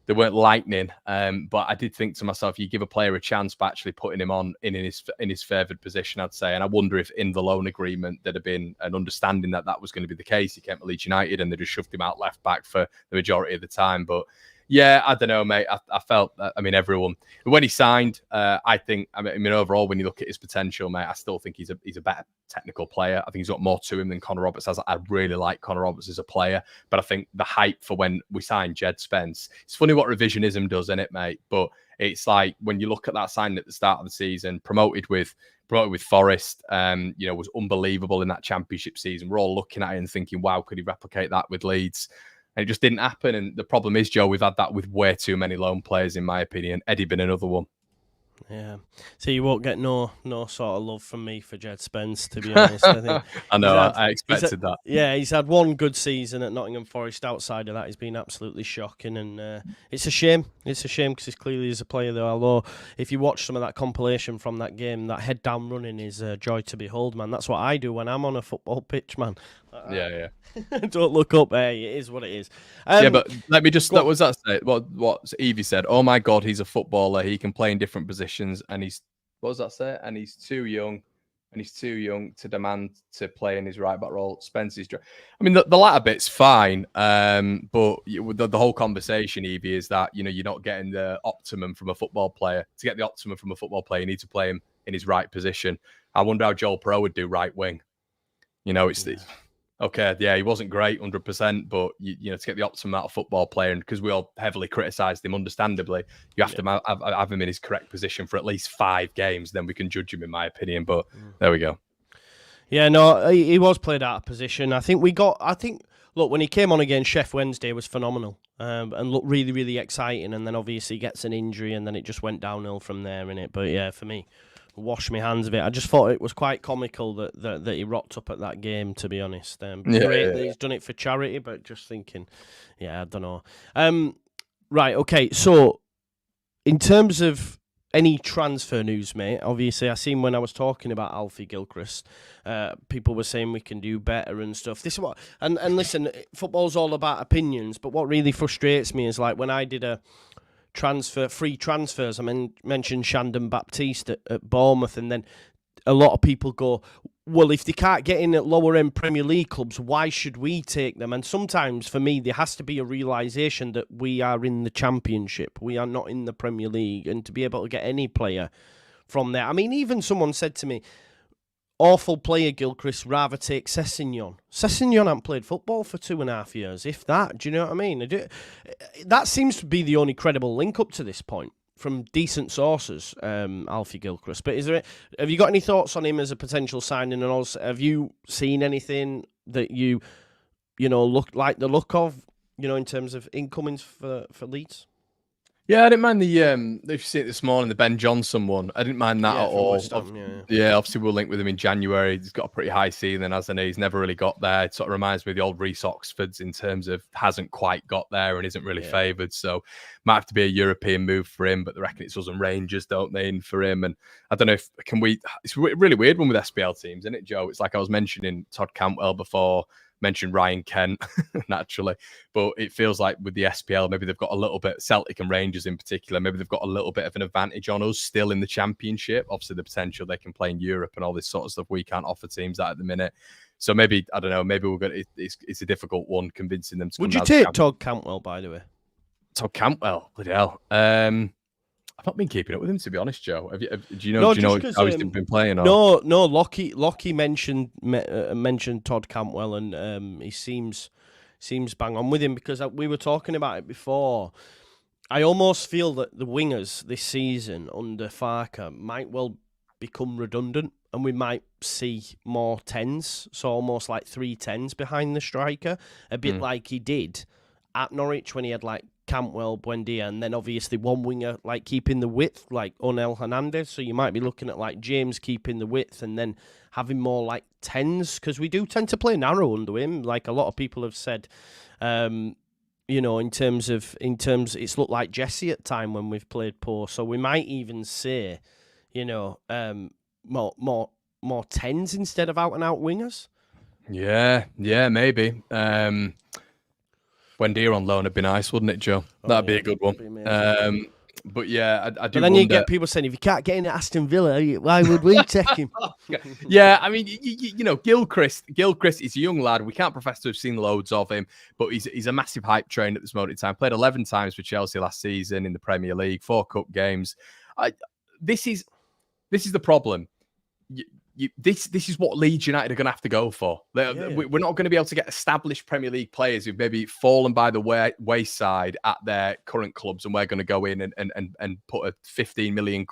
lightning. But I did think to myself, you give a player a chance by actually putting him on in his favoured position, I'd say. And I wonder if in the loan agreement there'd have been an understanding that was going to be the case. He came to Leeds United and they just shoved him out left back for the majority of the time. But yeah, I don't know, mate. I felt that, I mean, everyone, when he signed, I mean, overall, when you look at his potential, mate, I still think he's a better technical player. I think he's got more to him than Conor Roberts has. I really like Conor Roberts as a player, but I think the hype for when we signed Jed Spence, it's funny what revisionism does, isn't it, mate? But it's like when you look at that signing at the start of the season, promoted with Forest, you know, was unbelievable in that championship season. We're all looking at it and thinking, wow, could he replicate that with Leeds? And it just didn't happen. And the problem is, Joe, we've had that with way too many loan players, in my opinion. Eddie been another one. Yeah. So you won't get no sort of love from me for Jed Spence, to be honest. I think I know, I expected that. Yeah, he's had one good season at Nottingham Forest. Outside of that, he's been absolutely shocking. And it's a shame. It's a shame because he's clearly is a player, though. Although, if you watch some of that compilation from that game, that head-down running is a joy to behold, man. That's what I do when I'm on a football pitch, man. Yeah. Don't look up. Hey, it is what it is. Yeah, but let me just, that was that say what Evie said. Oh my God, he's a footballer. He can play in different positions, and he's, what does that say? And he's too young, to demand to play in his right back role. Spence's, I mean, the latter bit's fine, but the whole conversation, Evie, is that, you know, you're not getting the optimum from a football player. To get the optimum from a football player, you need to play him in his right position. I wonder how Joel Pro would do right wing. You know, it's okay, yeah, he wasn't great, 100%, but you know, to get the optimum out of football player, and because we all heavily criticised him, understandably, you have to have him in his correct position for at least 5 games, then we can judge him, in my opinion. But there we go. Yeah, no, he was played out of position. I think, look, when he came on against Sheffield Wednesday, was phenomenal and looked really, really exciting. And then obviously gets an injury, and then it just went downhill from there, innit? But yeah, for me, wash my hands of it. I just thought it was quite comical that he rocked up at that game, to be honest. Great that he's done it for charity, but just thinking, yeah, I don't know. Right, okay, so in terms of any transfer news, mate, obviously I seen when I was talking about Alfie Gilchrist, people were saying we can do better and stuff. This is what, and listen, football's all about opinions, but what really frustrates me is like when I did free transfers, I mentioned Shandon Baptiste at Bournemouth, and then a lot of people go, well, if they can't get in at lower end Premier League clubs, why should we take them? And sometimes for me there has to be a realisation that we are in the Championship, we are not in the Premier League, and to be able to get any player from there. I mean, even someone said to me, awful player Gilchrist, rather take Sessegnon. Sessegnon hasn't played football for 2.5 years, if that. Do you know what I mean? That seems to be the only credible link up to this point from decent sources, Alfie Gilchrist. But have you got any thoughts on him as a potential signing? And also, have you seen anything that you like the look of, you know, in terms of incomings for Leeds? Yeah, I didn't mind if you see it this morning, the Ben Johnson one. I didn't mind that at all. Yeah, obviously we'll link with him in January. He's got a pretty high ceiling, hasn't he? He's never really got there. It sort of reminds me of the old Reece Oxfords in terms of hasn't quite got there and isn't really favoured. So might have to be a European move for him, but they reckon it's us and Rangers, don't they, for him? And I don't know if it's a really weird one with SPL teams, isn't it, Joe? It's like I was mentioning Todd Cantwell before, mentioned Ryan Kent naturally, but it feels like with the SPL, maybe they've got a little bit, Celtic and Rangers in particular, maybe they've got a little bit of an advantage on us still in the Championship. Obviously the potential they can play in Europe and all this sort of stuff we can't offer teams that at the minute. So maybe, I don't know, maybe we're going to, it's a difficult one convincing them to Would you take Todd Cantwell, by the way? Todd Cantwell, bloody hell. I've not been keeping up with him, to be honest, Joe. Do you know how he's been playing? Or? No. Lockie mentioned Todd Cantwell, and he seems bang on with him, because we were talking about it before. I almost feel that the wingers this season under Farke might well become redundant. and we might see more 10s, so almost like 3 10s behind the striker, a bit like he did at Norwich when he had like Cantwell, Buendia, and then obviously one winger like keeping the width, like Onel Hernandez. So you might be looking at like James keeping the width and then having more like 10s, because we do tend to play narrow under him. Like a lot of people have said, you know, in terms it's looked like Jesse at time when we've played poor. So we might even say, you know, more 10s instead of out and out wingers. Yeah, maybe. Buendia on loan would be nice, wouldn't it, Joe? That'd be a good one. But yeah, I do. But then you get people saying, if you can't get in at Aston Villa, why would we take him? Yeah, I mean, you know, Gilchrist is a young lad. We can't profess to have seen loads of him, but he's a massive hype train at this moment in time. Played 11 times for Chelsea last season in the Premier League, 4 cup games. This is the problem. This is what Leeds United are going to have to go for. We're not going to be able to get established Premier League players who've maybe fallen by the wayside at their current clubs, and we're going to go in and put a 15 million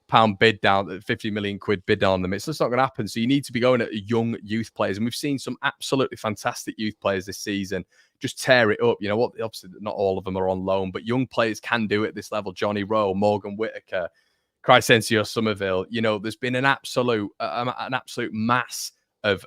pound bid down, 50 million quid bid on them. It's just not going to happen. So you need to be going at young youth players, and we've seen some absolutely fantastic youth players this season just tear it up. You know what? Obviously, not all of them are on loan, but young players can do it at this level. Johnny Rowe, Morgan Whittaker, Crysencio Somerville. You know, there's been an absolute mass of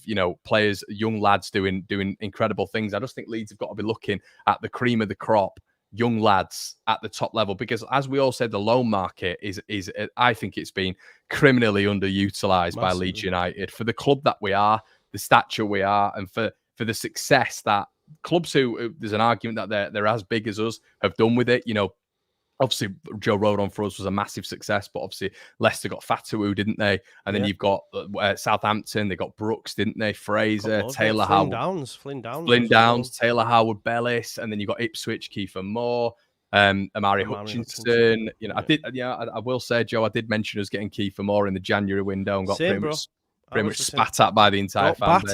you know, players, young lads doing incredible things. I just think Leeds have got to be looking at the cream of the crop, young lads at the top level, because as we all said, the loan market is I think it's been criminally underutilized by Leeds United for the club that we are, the stature we are, and for the success that clubs who there's an argument that they're as big as us have done with it. You know, obviously, Joe Rodon for us was a massive success, but obviously Leicester got Fatawu, didn't they? And then you've got Southampton, they got Brooks, didn't they? Fraser, Taylor Howard. Flynn Downs, Taylor Howard Bellis, and then you got Ipswich, Kiefer Moore, Amari Hutchinson. You know, I will say, Joe, I did mention us getting Kiefer Moore in the January window and got pretty much spat at by the entire fan base.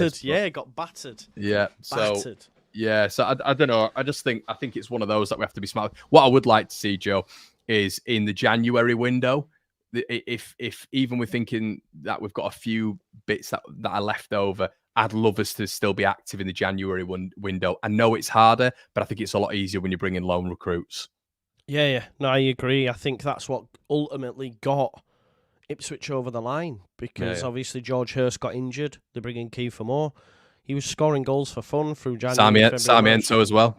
Got battered. Yeah, battered. Yeah, so I don't know. I think it's one of those that we have to be smart. What I would like to see, Joe, is in the January window, if even we're thinking that we've got a few bits that are left over, I'd love us to still be active in the January window. I know it's harder, but I think it's a lot easier when you bring in loan recruits. Yeah. No, I agree. I think that's what ultimately got Ipswich over the line, because obviously George Hurst got injured. They bring in Kiefer Moore. He was scoring goals for fun through January. Sarmiento as well.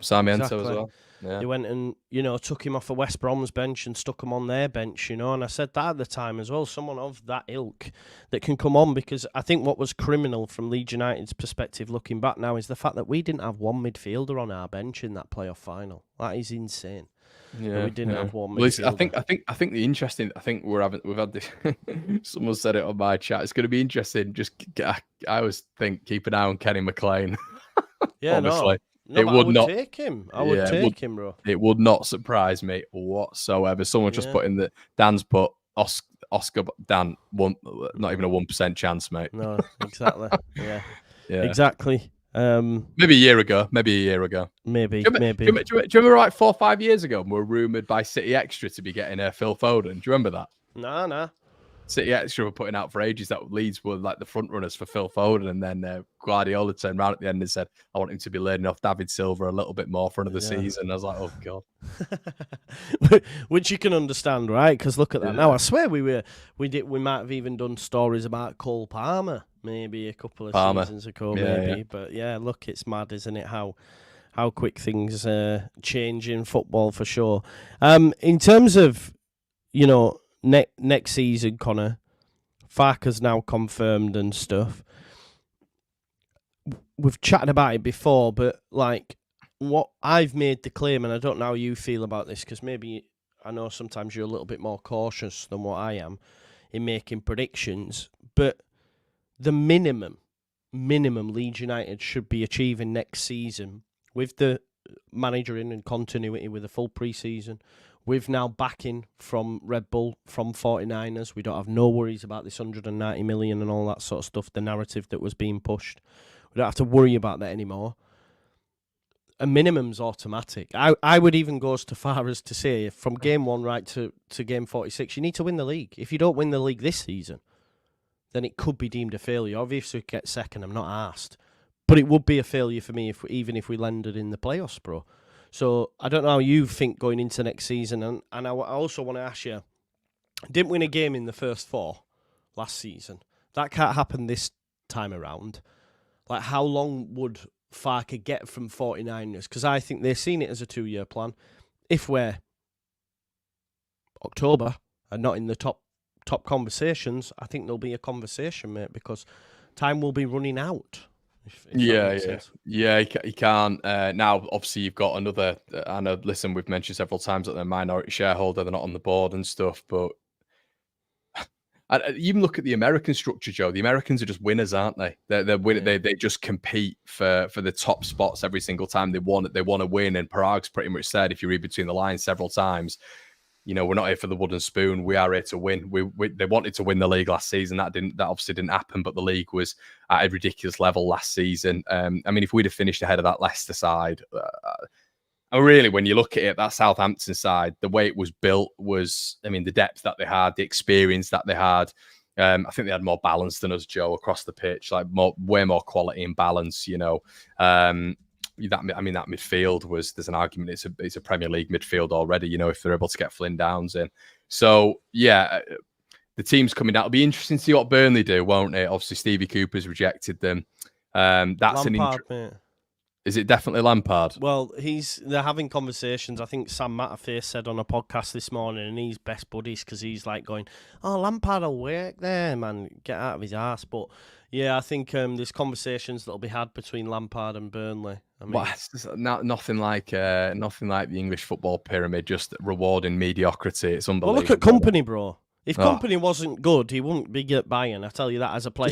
Yeah. They went and, you know, took him off of West Brom's bench and stuck him on their bench, you know. And I said that at the time as well. Someone of that ilk that can come on, because I think what was criminal from Leeds United's perspective looking back now is the fact that we didn't have one midfielder on our bench in that playoff final. That is insane. Yeah, we didn't have one midfielder. Well, I think the interesting. I think we've had this. Someone said it on my chat. It's going to be interesting. I always think keep an eye on Kenny McLean. Yeah, honestly, I would take him. I would take him, bro. It would not surprise me whatsoever. Someone just put in the Dan's put Oscar Dan not even a 1% chance, mate. No, exactly. yeah, exactly. Maybe a year ago. Maybe. Do you remember like 4 or 5 years ago, we were rumoured by City Extra to be getting Phil Foden? Do you remember that? Nah. City Extra were putting out for ages that Leeds were like the front runners for Phil Foden, and then Guardiola turned around at the end and said, "I want him to be laying off David Silva a little bit more for another season." I was like, "Oh god," which you can understand, right? Because look at that now. I swear we might have even done stories about Cole Palmer maybe a couple of seasons ago, maybe. But yeah, look, it's mad, isn't it? How quick things change in football for sure. In terms of, you know, next season, Conor, Farke's now confirmed and stuff. We've chatted about it before, but like what I've made the claim, and I don't know how you feel about this, because maybe I know sometimes you're a little bit more cautious than what I am in making predictions, but the minimum Leeds United should be achieving next season with the manager in and continuity with a full pre-season, with now backing from Red Bull, from 49ers. We don't have no worries about this 190 million and all that sort of stuff, the narrative that was being pushed. We don't have to worry about that anymore. A minimum's automatic. I would even go as far as to say, from game 1 right to game 46, you need to win the league. If you don't win the league this season, then it could be deemed a failure. Obviously, we get second, I'm not asked. But it would be a failure for me even if we landed in the playoffs, bro. So I don't know how you think going into next season. And I also want to ask you, didn't win a game in the first 4 last season. That can't happen this time around. Like, how long would Farke get from 49ers? Because I think they've seen it as a 2-year plan. If we're October and not in the top conversations, I think there'll be a conversation, mate, because time will be running out. Yeah, he can't. Now, obviously, you've got another. I know, listen, we've mentioned several times that they're a minority shareholder, they're not on the board and stuff, but even look at the American structure, Joe. The Americans are just winners, aren't they? They're winning. Yeah. They just compete for the top spots every single time they want to win. And Parag's pretty much said, if you read between the lines several times, you know, we're not here for the wooden spoon. We are here to win. They wanted to win the league last season. That obviously didn't happen. But the league was at a ridiculous level last season. I mean, if we'd have finished ahead of that Leicester side. And really, when you look at it, that Southampton side, the way it was built was, I mean, the depth that they had, the experience that they had. I think they had more balance than us, Joe, across the pitch, like way more quality and balance, you know. That midfield was, there's an argument, it's a Premier League midfield already, you know, if they're able to get Flynn Downs in. So, yeah, the team's coming down. It'll be interesting to see what Burnley do, won't it? Obviously, Stevie Cooper's rejected them. That's Lampard, mate. Is it definitely Lampard? Well, they're having conversations. I think Sam Matterface said on a podcast this morning, and he's best buddies because he's like going, "Oh, Lampard will work there, man. Get out of his ass." But yeah, I think there's conversations that'll be had between Lampard and Burnley. I mean, nothing like the English football pyramid, just rewarding mediocrity. It's unbelievable. Well, look at Company, bro. If Company wasn't good, he wouldn't be at Bayern. I tell you that as a player.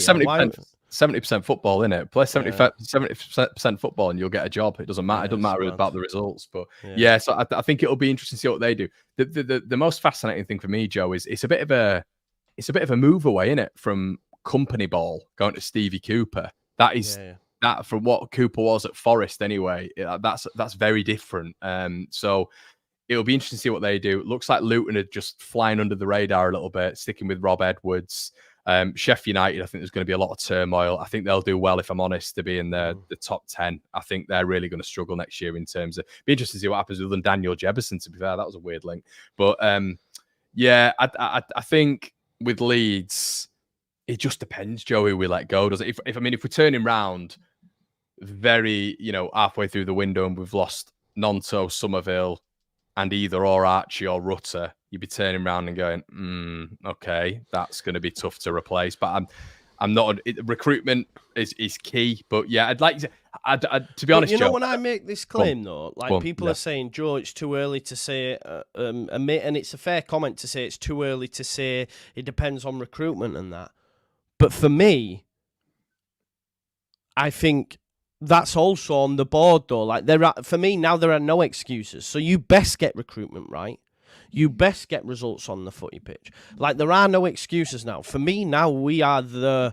70% football, innit? Play 70% football and you'll get a job. It doesn't matter. It doesn't matter about the results. But yeah, so I think it'll be interesting to see what they do. The most fascinating thing for me, Joe, is it's a bit of a move away, innit, from Company ball going to Stevie Cooper. That is that from what Cooper was at Forest anyway. That's very different. So it'll be interesting to see what they do. It looks like Luton are just flying under the radar a little bit, sticking with Rob Edwards. Sheffield United, I think there's going to be a lot of turmoil. I think they'll do well, if I'm honest, to be in the top 10. I think they're really going to struggle next year in terms of... Be interesting to see what happens with Daniel Jebison, to be fair. That was a weird link. But yeah, I think with Leeds, it just depends, Joe, who we let go. Does it? If we're turning round very, halfway through the window and we've lost Nonto, Somerville, and either or Archie or Rutter, you'd be turning around and going, okay, that's going to be tough to replace. But I'm not. Recruitment is key. But yeah, I'd like to be honest. You know, Joe, when I make this claim though, like people are saying, Joe, it's too early to say, and it's a fair comment to say it's too early to say. It depends on recruitment and that. But for me, I think that's also on the board though. Like for me now, there are no excuses. So you best get recruitment right. You best get results on the footy pitch. Like, there are no excuses now. For me, now we are the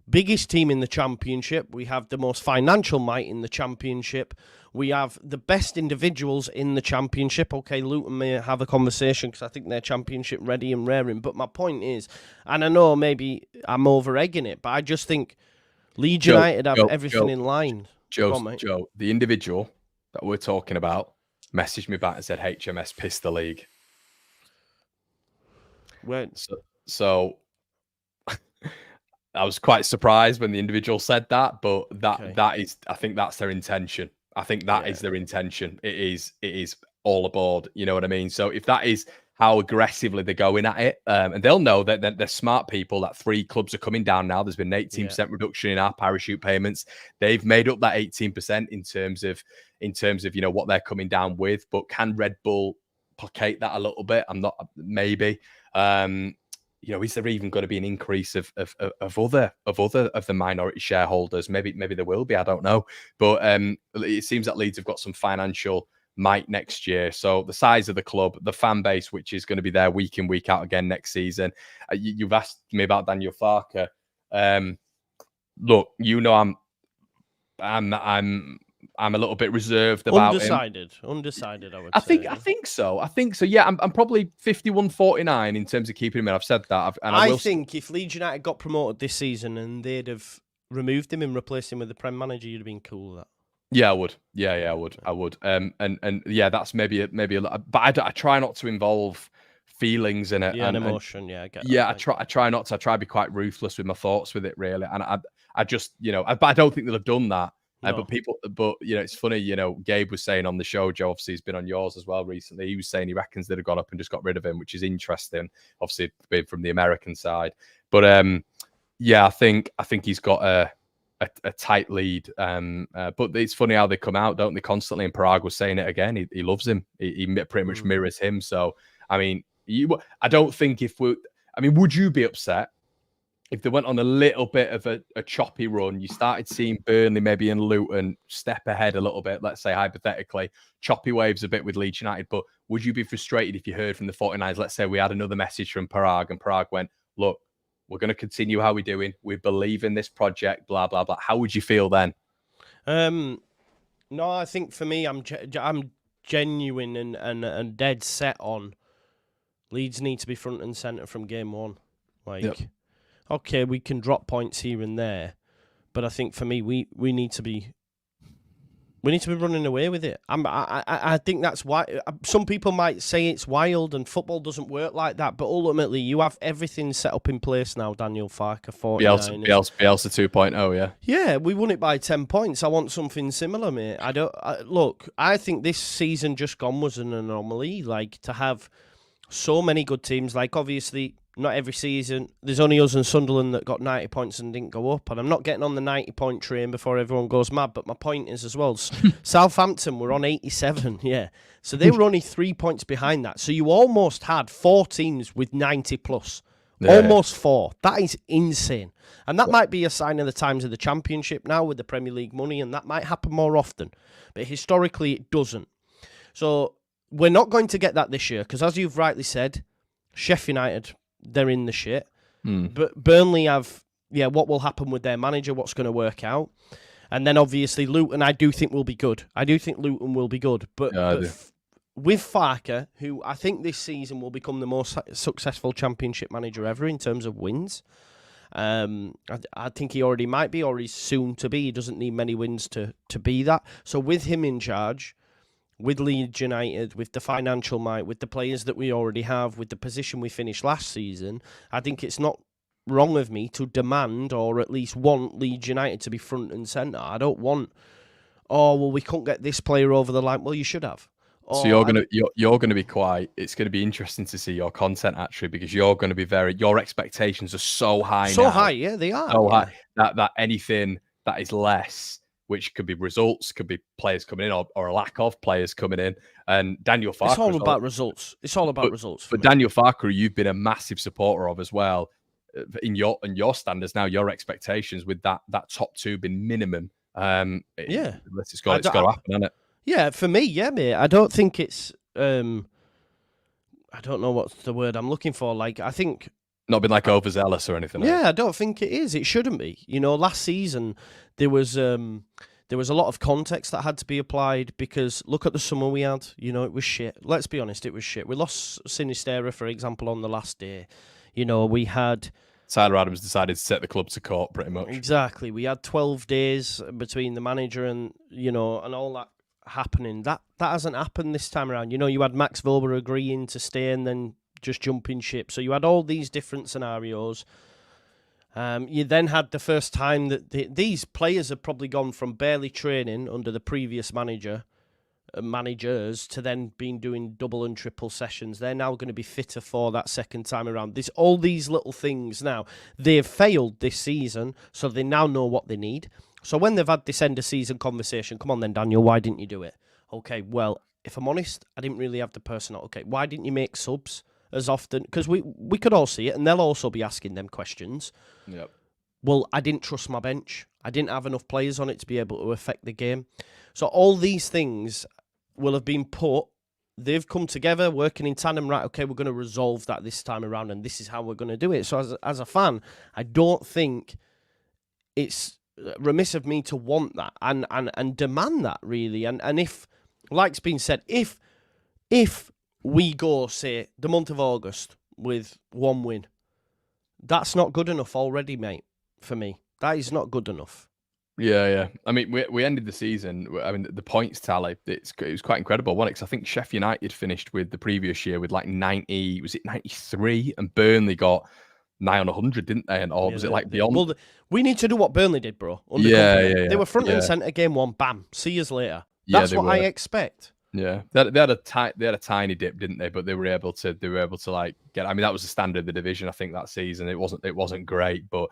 biggest team in the championship. We have the most financial might in the championship. We have the best individuals in the championship. Okay, Luton may have a conversation because I think they're championship ready and raring. But my point is, and I know maybe I'm over-egging it, but I just think Leeds United have everything in line. Joe, the individual that we're talking about messaged me back and said HMS pissed the league. When? So I was quite surprised when the individual said that, but that is, I think that's their intention. I think that is their intention. It is all aboard. You know what I mean? So if that is how aggressively they're going at it, and they'll know that they're smart people, that 3 clubs are coming down now. There's been an 18% reduction in our parachute payments. They've made up that 18% in terms of what they're coming down with. But can Red Bull placate that a little bit? I'm not, maybe. Is there even going to be an increase of other of the minority shareholders? Maybe there will be. I don't know. But it seems that Leeds have got some financial might next year. So the size of the club, the fan base, which is going to be there week in, week out again next season. You've asked me about Daniel Farke. Look, I'm I'm a little bit reserved about Undecided, I would say. I think so. Yeah, I'm probably 51-49 in terms of keeping him in. I've said that. I think if Leeds United got promoted this season and they'd have removed him and replaced him with the Prem manager, you'd have been cool with that. Yeah, I would. Yeah, I would. And yeah, that's maybe a but I try not to involve feelings in it. Yeah, and emotion. Yeah, I get that. Yeah, I try not to. I try to be quite ruthless with my thoughts with it, really. And I just, but I don't think they'll have done that. No. But it's funny, Gabe was saying on the show, Joe, obviously he's been on yours as well recently. He was saying he reckons they'd have gone up and just got rid of him, which is interesting. Obviously, being from the American side, but yeah, I think he's got a tight lead. But it's funny how they come out, don't they? Constantly, and Parag was saying it again. He loves him. He pretty much mirrors him. So I mean, I don't think would you be upset if they went on a little bit of a choppy run? You started seeing Burnley maybe and Luton step ahead a little bit, let's say hypothetically, choppy waves a bit with Leeds United. But would you be frustrated if you heard from the 49ers, let's say we had another message from Parag and Parag went, look, we're going to continue how we're doing. We believe in this project, blah, blah, blah. How would you feel then? No, I think for me, I'm genuine and dead set on Leeds need to be front and centre from game one. Okay, we can drop points here and there, but I think for me, we need to be running away with it. I think that's why some people might say it's wild and football doesn't work like that, but ultimately you have everything set up in place now. Daniel Farke, 49. Bielsa 2.0, yeah. Yeah, we won it by 10 points. I want something similar, mate. I think this season just gone was an anomaly. Like, to have so many good teams, like obviously not every season. There's only us and Sunderland that got 90 points and didn't go up. And I'm not getting on the 90-point train before everyone goes mad. But my point is as well, Southampton were on 87, yeah. So they were only 3 points behind that. So you almost had 4 teams with 90 plus. Yeah. Almost 4. That is insane. And that might be a sign of the times of the Championship now with the Premier League money. And that might happen more often. But historically, it doesn't. So we're not going to get that this year. Because as you've rightly said, Sheffield United, they're in the shit. But Burnley have, what will happen with their manager, what's going to work out. And then obviously Luton, I do think will be good. I do think Luton will be good. But with Farke, who I think this season will become the most successful Championship manager ever in terms of wins. I think he already might be, or he's soon to be. He doesn't need many wins to be that. So with him in charge, with Leeds United, with the financial might, with the players that we already have, with the position we finished last season, I think it's not wrong of me to demand or at least want Leeds United to be front and centre. I don't want, we couldn't get this player over the line. Well, you should have. So you're gonna be quite. It's gonna be interesting to see your content actually, because you're gonna be your expectations are so high. So high, yeah, they are. So high that anything that is less, which could be results, could be players coming in, or a lack of players coming in. And Daniel Farke. It's all about results. It's all about results. But Daniel Farke, you've been a massive supporter of as well, in your standards now, your expectations with that top 2 being minimum. It's got to happen, hasn't it? Yeah, for me, yeah, mate. I don't think it's. I don't know what's the word I'm looking for. Like, I think. Not been like overzealous or anything. Yeah, I don't think it is. It shouldn't be. Last season there was a lot of context that had to be applied because look at the summer we had. It was shit. Let's be honest, it was shit. We lost Sinistera, for example, on the last day. We had Tyler Adams decided to take the club to court, pretty much. Exactly. We had 12 days between the manager and and all that happening. That hasn't happened this time around. You had Max Wilber agreeing to stay and then just jumping ship. So you had all these different scenarios. You then had the first time that these players have probably gone from barely training under the previous managers to then being doing double and triple sessions. They're now going to be fitter for that second time around. There's all these little things now. They've failed this season, so they now know what they need. So when they've had this end of season conversation, come on then, Daniel, why didn't you do it? Okay, well, if I'm honest, I didn't really have the personnel. Okay, why didn't you make subs as often? Because we could all see it, and they'll also be asking them questions. Yep. Well, I didn't trust my bench. I didn't have enough players on it to be able to affect the game. So all these things will have been they've come together, working in tandem, right, okay, we're going to resolve that this time around, and this is how we're going to do it. So as a fan, I don't think it's remiss of me to want that and demand that, really. And if, like's been said, if we go, say, the month of August with 1 win, that's not good enough already, mate, for me. That is not good enough. Yeah. I mean, we ended the season. I mean, the points tally, it was quite incredible, wasn't it? Because I think Sheffield United finished with the previous year with like 90, was it 93? And Burnley got 9 on 100, didn't they? And or was it like beyond? Well, we need to do what Burnley did, bro. Yeah. They were front and centre game 1, bam, see you later. Yeah, That's what I expect. Yeah, they had a tiny dip, didn't they? But they were able to like get. I mean, that was the standard of the division. I think that season it wasn't great, but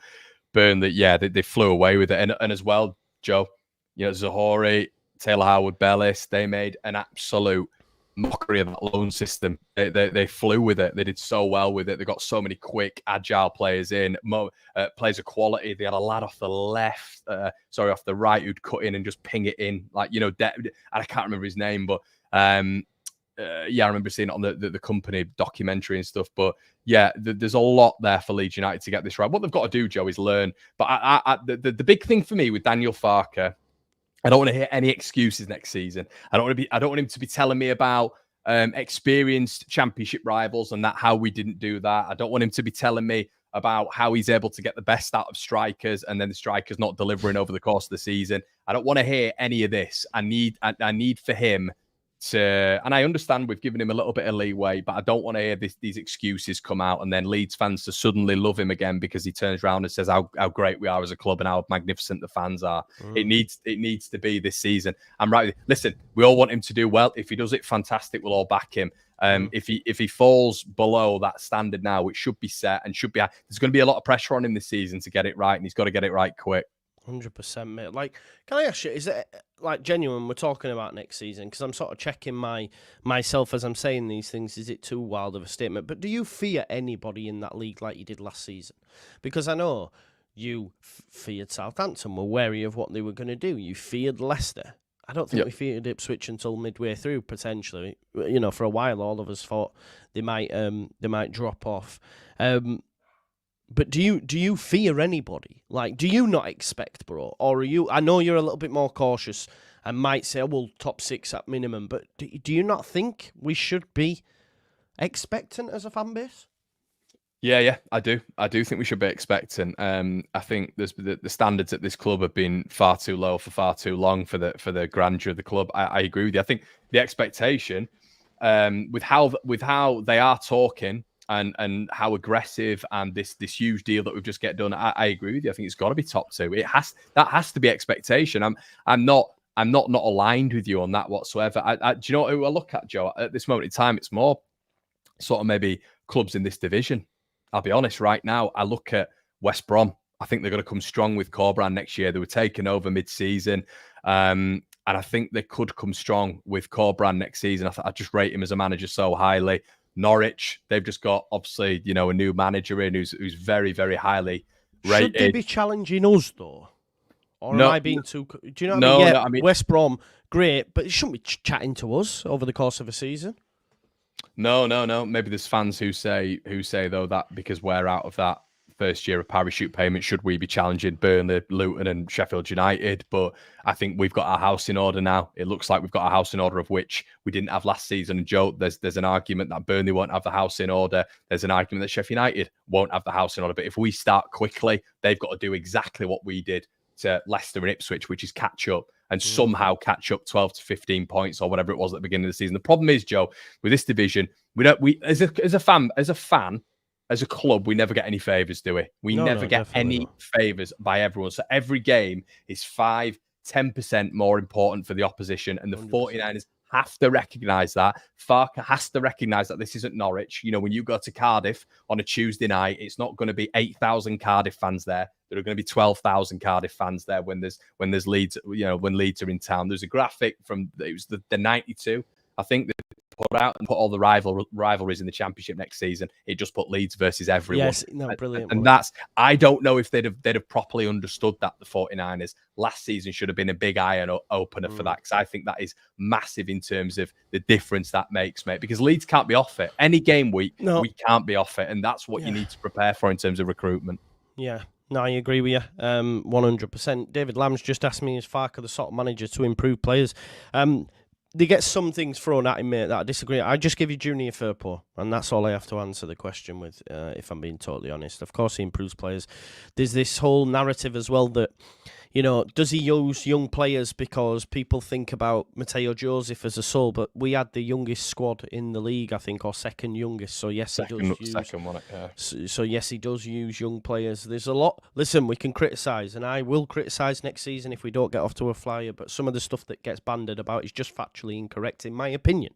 Burnley, yeah, they flew away with it, and as well, Joe, you know, Zahori, Taylor Howard-Bellis, they made an absolute mockery of that loan system. They flew with it. They did so well with it. They got so many quick, agile players in, players of quality. They had a lad off the off the right who'd cut in and just ping it in, like, you know, I can't remember his name, but yeah, I remember seeing it on the company documentary and stuff. But yeah, there's a lot there for Leeds United to get this right. What they've got to do, Joe, is learn. But the big thing for me with Daniel Farke, I don't want to hear any excuses next season. I don't want him to be telling me about experienced championship rivals and how we didn't do that. I don't want him to be telling me about how he's able to get the best out of strikers and then the strikers not delivering over the course of the season. I don't want to hear any of this. I need for him to, and I understand we've given him a little bit of leeway, but I don't want to hear these excuses come out and then Leeds fans to suddenly love him again because he turns around and says how great we are as a club and how magnificent the fans are. It needs to be this season. I'm right. Listen, we all want him to do well. If he does it, fantastic. We'll all back him. If he falls below that standard now, which should be set and should be, there's going to be a lot of pressure on him this season to get it right, and he's got to get it right quick. 100%, mate. Like, can I ask you, is it like genuine we're talking about next season? Because I'm sort of checking myself as I'm saying these things. Is it too wild of a statement? But do you fear anybody in that league like you did last season? Because I know you feared Southampton, were wary of what they were going to do. You feared Leicester. I don't think we feared Ipswich until midway through, potentially. You know, for a while, all of us thought they might drop off. But do you fear anybody? Like, do you not expect, bro? Or are you? I know you're a little bit more cautious and might say, oh, well, top 6 at minimum. But do you not think we should be expectant as a fan base? Yeah, I do. I do think we should be expectant. I think the standards at this club have been far too low for far too long for the grandeur of the club. I agree with you. I think the expectation, with how they are talking, and how aggressive and this huge deal that we've just get done, I agree with you. I think it's got to be top 2. That has to be expectation. I'm not aligned with you on that whatsoever. Do you know who I look at, Joe? At this moment in time, it's more sort of maybe clubs in this division. I'll be honest. Right now, I look at West Brom. I think they're going to come strong with Corbrand next year. They were taken over mid-season. And I think they could come strong with Corbrand next season. I just rate him as a manager so highly. Norwich, they've just got, obviously, you know, a new manager in who's very, very highly rated. Should they be challenging us, though? Or am I being too... Do you know what I mean? West Brom, great, but it shouldn't be chatting to us over the course of a season. No. Maybe there's fans who say, though, that because we're out of that first year of parachute payment, should we be challenging Burnley, Luton and Sheffield United? But I think we've got our house in order now. It looks like we've got our house in order, of which we didn't have last season. And Joe, there's an argument that Burnley won't have the house in order. There's an argument that Sheffield United won't have the house in order. But if we start quickly, they've got to do exactly what we did to Leicester and Ipswich, which is catch up and somehow catch up 12 to 15 points or whatever it was at the beginning of the season. The problem is, Joe, with this division, we as a fan, as a club, we never get any favours, do we? We never get any favours by everyone. So every game is 5-10% more important for the opposition. And the 49ers have to recognise that. Farke has to recognise that this isn't Norwich. You know, when you go to Cardiff on a Tuesday night, it's not going to be 8,000 Cardiff fans there. There are going to be 12,000 Cardiff fans there when there's Leeds, you know, when Leeds are in town. There's a graphic from, it was the 92, I think, that put out and put all the rivalries in the Championship next season. It just put Leeds versus everyone. Yes, no, brilliant. And that's, I don't know if they'd have properly understood that, the 49ers. Last season should have been a big eye opener for that, because I think that is massive in terms of the difference that makes, mate, because Leeds can't be off it. Any game week, we can't be off it, and that's what you need to prepare for in terms of recruitment. Yeah, No, I agree with you 100%. David Lamb's just asked me, is Farke the sort of manager to improve players? They get some things thrown at him, mate, that I disagree. I just give you Junior Firpo, and that's all I have to answer the question with, if I'm being totally honest. Of course he improves players. There's this whole narrative as well that, you know, does he use young players because people think about Mateo Joseph as a soul, but we had the youngest squad in the league, I think, or second youngest, so yes, he does use... Second one, yeah. So yes, he does use young players. There's a lot... Listen, we can criticise, and I will criticise next season if we don't get off to a flyer, but some of the stuff that gets banded about is just factually incorrect, in my opinion.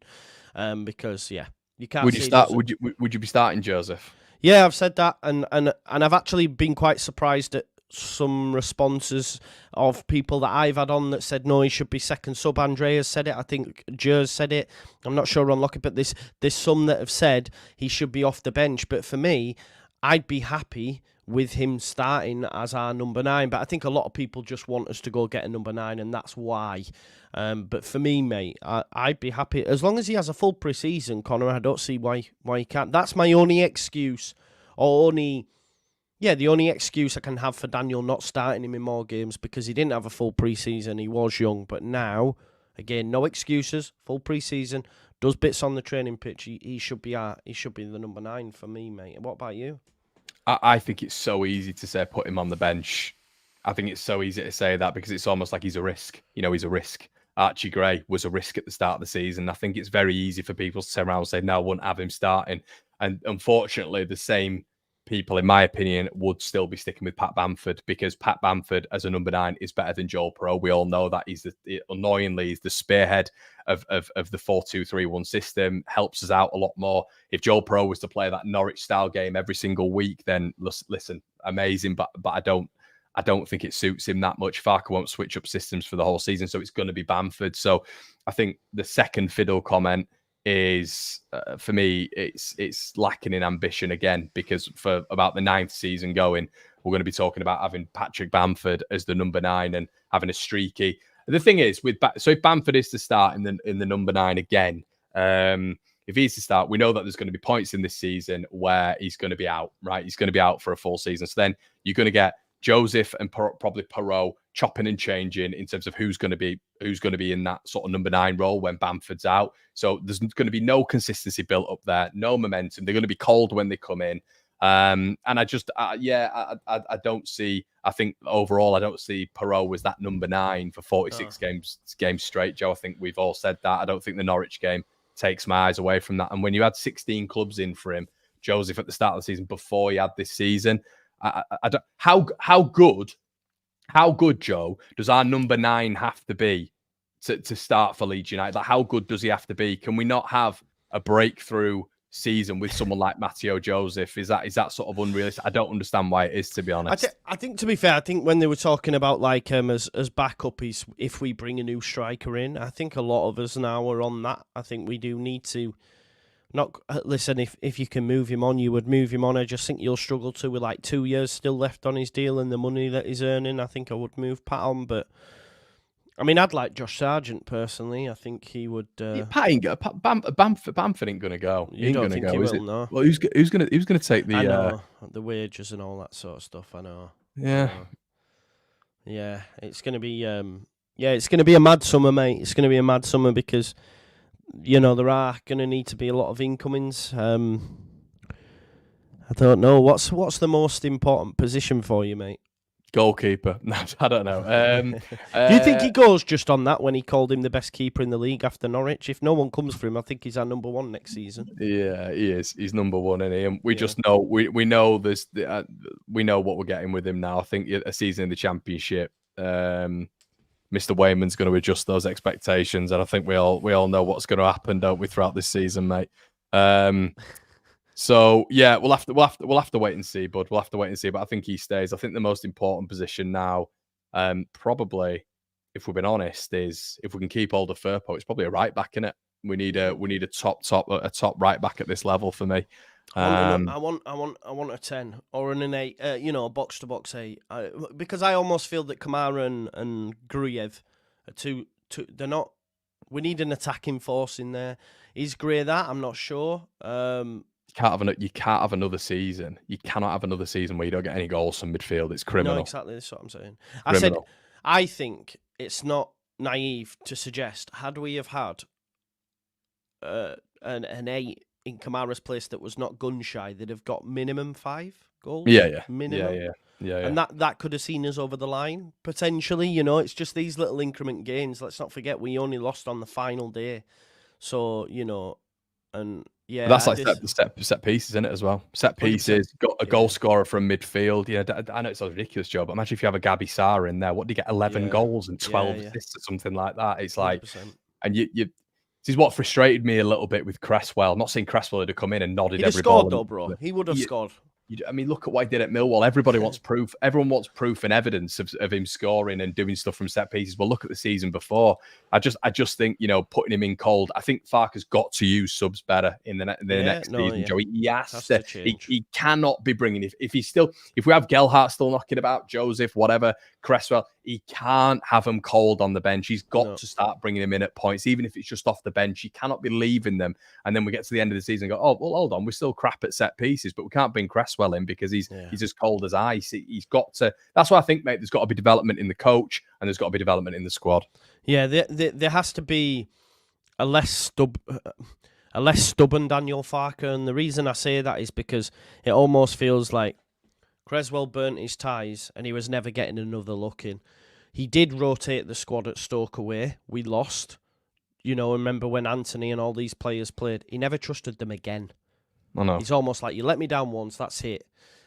Because, yeah, you can't... Would you start? Would you be starting Joseph? Yeah, I've said that, and I've actually been quite surprised at some responses of people that I've had on that said no, he should be second sub. Andreas said it. I think Jers said it. I'm not sure on Lockett, but there's some that have said he should be off the bench. But for me, I'd be happy with him starting as our number 9. But I think a lot of people just want us to go get a number 9, and that's why. But for me, mate, I'd be happy as long as he has a full pre-season. Conor, I don't see why he can't. That's my only excuse, or the only excuse I can have for Daniel not starting him in more games, because he didn't have a full pre-season. He was young, but now, again, no excuses. Full pre-season, does bits on the training pitch. He should be the number 9 for me, mate. What about you? I think it's so easy to say put him on the bench. I think it's so easy to say that because it's almost like he's a risk. You know, he's a risk. Archie Gray was a risk at the start of the season. I think it's very easy for people to turn around and say, no, I wouldn't have him starting. And unfortunately, the same people, in my opinion, would still be sticking with Pat Bamford, because Pat Bamford as a number 9 is better than Joel Perreault. We all know that. He's annoyingly the spearhead of the 4-2-3-1 system, helps us out a lot more. If Joel Perreault was to play that Norwich style game every single week, then listen, amazing, but I don't think it suits him that much. Farke won't switch up systems for the whole season, so it's going to be Bamford. So I think the second fiddle comment is for me, it's lacking in ambition again, because for about the 9th season going, we're going to be talking about having Patrick Bamford as the number 9 and having a streaky. The thing is, so if Bamford is to start in the number 9 again, if he's to start, we know that there's going to be points in this season where he's going to be out, right? He's going to be out for a full season. So then you're going to get Joseph and probably Perreault chopping and changing in terms of who's going to be in that sort of number 9 role when Bamford's out. So there's going to be no consistency built up there, no momentum. They're going to be cold when they come in. And I just, I don't see. I think overall, I don't see Perreault as that number 9 for 46 games straight. Joe, I think we've all said that. I don't think the Norwich game takes my eyes away from that. And when you had 16 clubs in for him, Joseph at the start of the season before he had this season, I don't, how good, Joe, does our number 9 have to be to start for Leeds United? Like, how good does he have to be? Can we not have a breakthrough season with someone like Mateo Joseph? Is that sort of unrealistic? I don't understand why it is, to be honest. I think to be fair, I think when they were talking about like as backup is if we bring a new striker in, I think a lot of us now are on that. I think we do need to. Not listen. If you can move him on, you would move him on. I just think you'll struggle to with like 2 years still left on his deal and the money that he's earning. I think I would move Pat on, but I mean, I'd like Josh Sargent personally. I think he would. Pat ain't go. Bamford ain't gonna go. You don't think he will? No. Well, who's gonna take the the wages and all that sort of stuff? I know. Yeah. Yeah, it's gonna be. It's gonna be a mad summer, mate. It's gonna be a mad summer because. You know, there are going to need to be a lot of incomings. I don't know. What's the most important position for you, mate? Goalkeeper. No, I don't know. Do you think he goes just on that when he called him the best keeper in the league after Norwich? If no one comes for him, I think he's our number 1 next season. Yeah, he is. He's number 1, isn't he? And we just know we know this. We know what we're getting with him now. I think a season in the Championship. Mr. Wayman's going to adjust those expectations, and I think we all know what's going to happen, don't we, throughout this season, mate? So yeah, we'll have to wait and see, bud. We'll have to wait and see, but I think he stays. I think the most important position now, probably, if we've been honest, is if we can keep hold of Firpo, it's probably a right back, innit? We need a top right back at this level for me. I want a 10 or an 8, a box to box 8. Because I almost feel that Kamara and Gruyev are too. They're not. We need an attacking force in there. Is Gray that? I'm not sure. you can't have another season. You cannot have another season where you don't get any goals from midfield. It's criminal. No, exactly. That's what I'm saying. Criminal. I think it's not naive to suggest, had we have had an 8 in Kamara's place that was not gun shy, they'd have got minimum 5 goals. Yeah. Minimum. Yeah. And that could have seen us over the line, potentially. You know, it's just these little increment gains. Let's not forget we only lost on the final day. So, you know, and yeah. But that's like set pieces, isn't it, as well? Set pieces, got a goal scorer from midfield. Yeah, I know it's a ridiculous job, but imagine if you have a Gabi Sarr in there. What do you get? 11 goals and 12 assists or something like that. It's like, 100%. and you this is what frustrated me a little bit with Cresswell. I'm not saying Cresswell would have come in and nodded He'd have every scored ball. though, bro. He would have scored. I mean, look at what he did at Millwall. Everybody wants proof. Everyone wants proof and evidence of him scoring and doing stuff from set pieces. Well, look at the season before. I just think, you know, putting him in cold. I think Farke's got to use subs better in the next season, Joey. He has to. He cannot be bringing if we have Gelhardt still knocking about, Joseph, whatever, Cresswell, he can't have him cold on the bench. He's got to start bringing him in at points, even if it's just off the bench. He cannot be leaving them. And then we get to the end of the season and go, oh, well, hold on, we're still crap at set pieces, but we can't bring Cresswell in because he's as cold as ice. He's got to. That's why I think, mate, there's got to be development in the coach and there's got to be development in the squad. Yeah, there has to be a less stubborn Daniel Farke, and the reason I say that is because it almost feels like Cresswell burnt his ties and he was never getting another look in. He did rotate the squad at Stoke away. We lost. You know, remember when Anthony and all these players played? He never trusted them again. I know. He's almost like, you let me down once, that's it.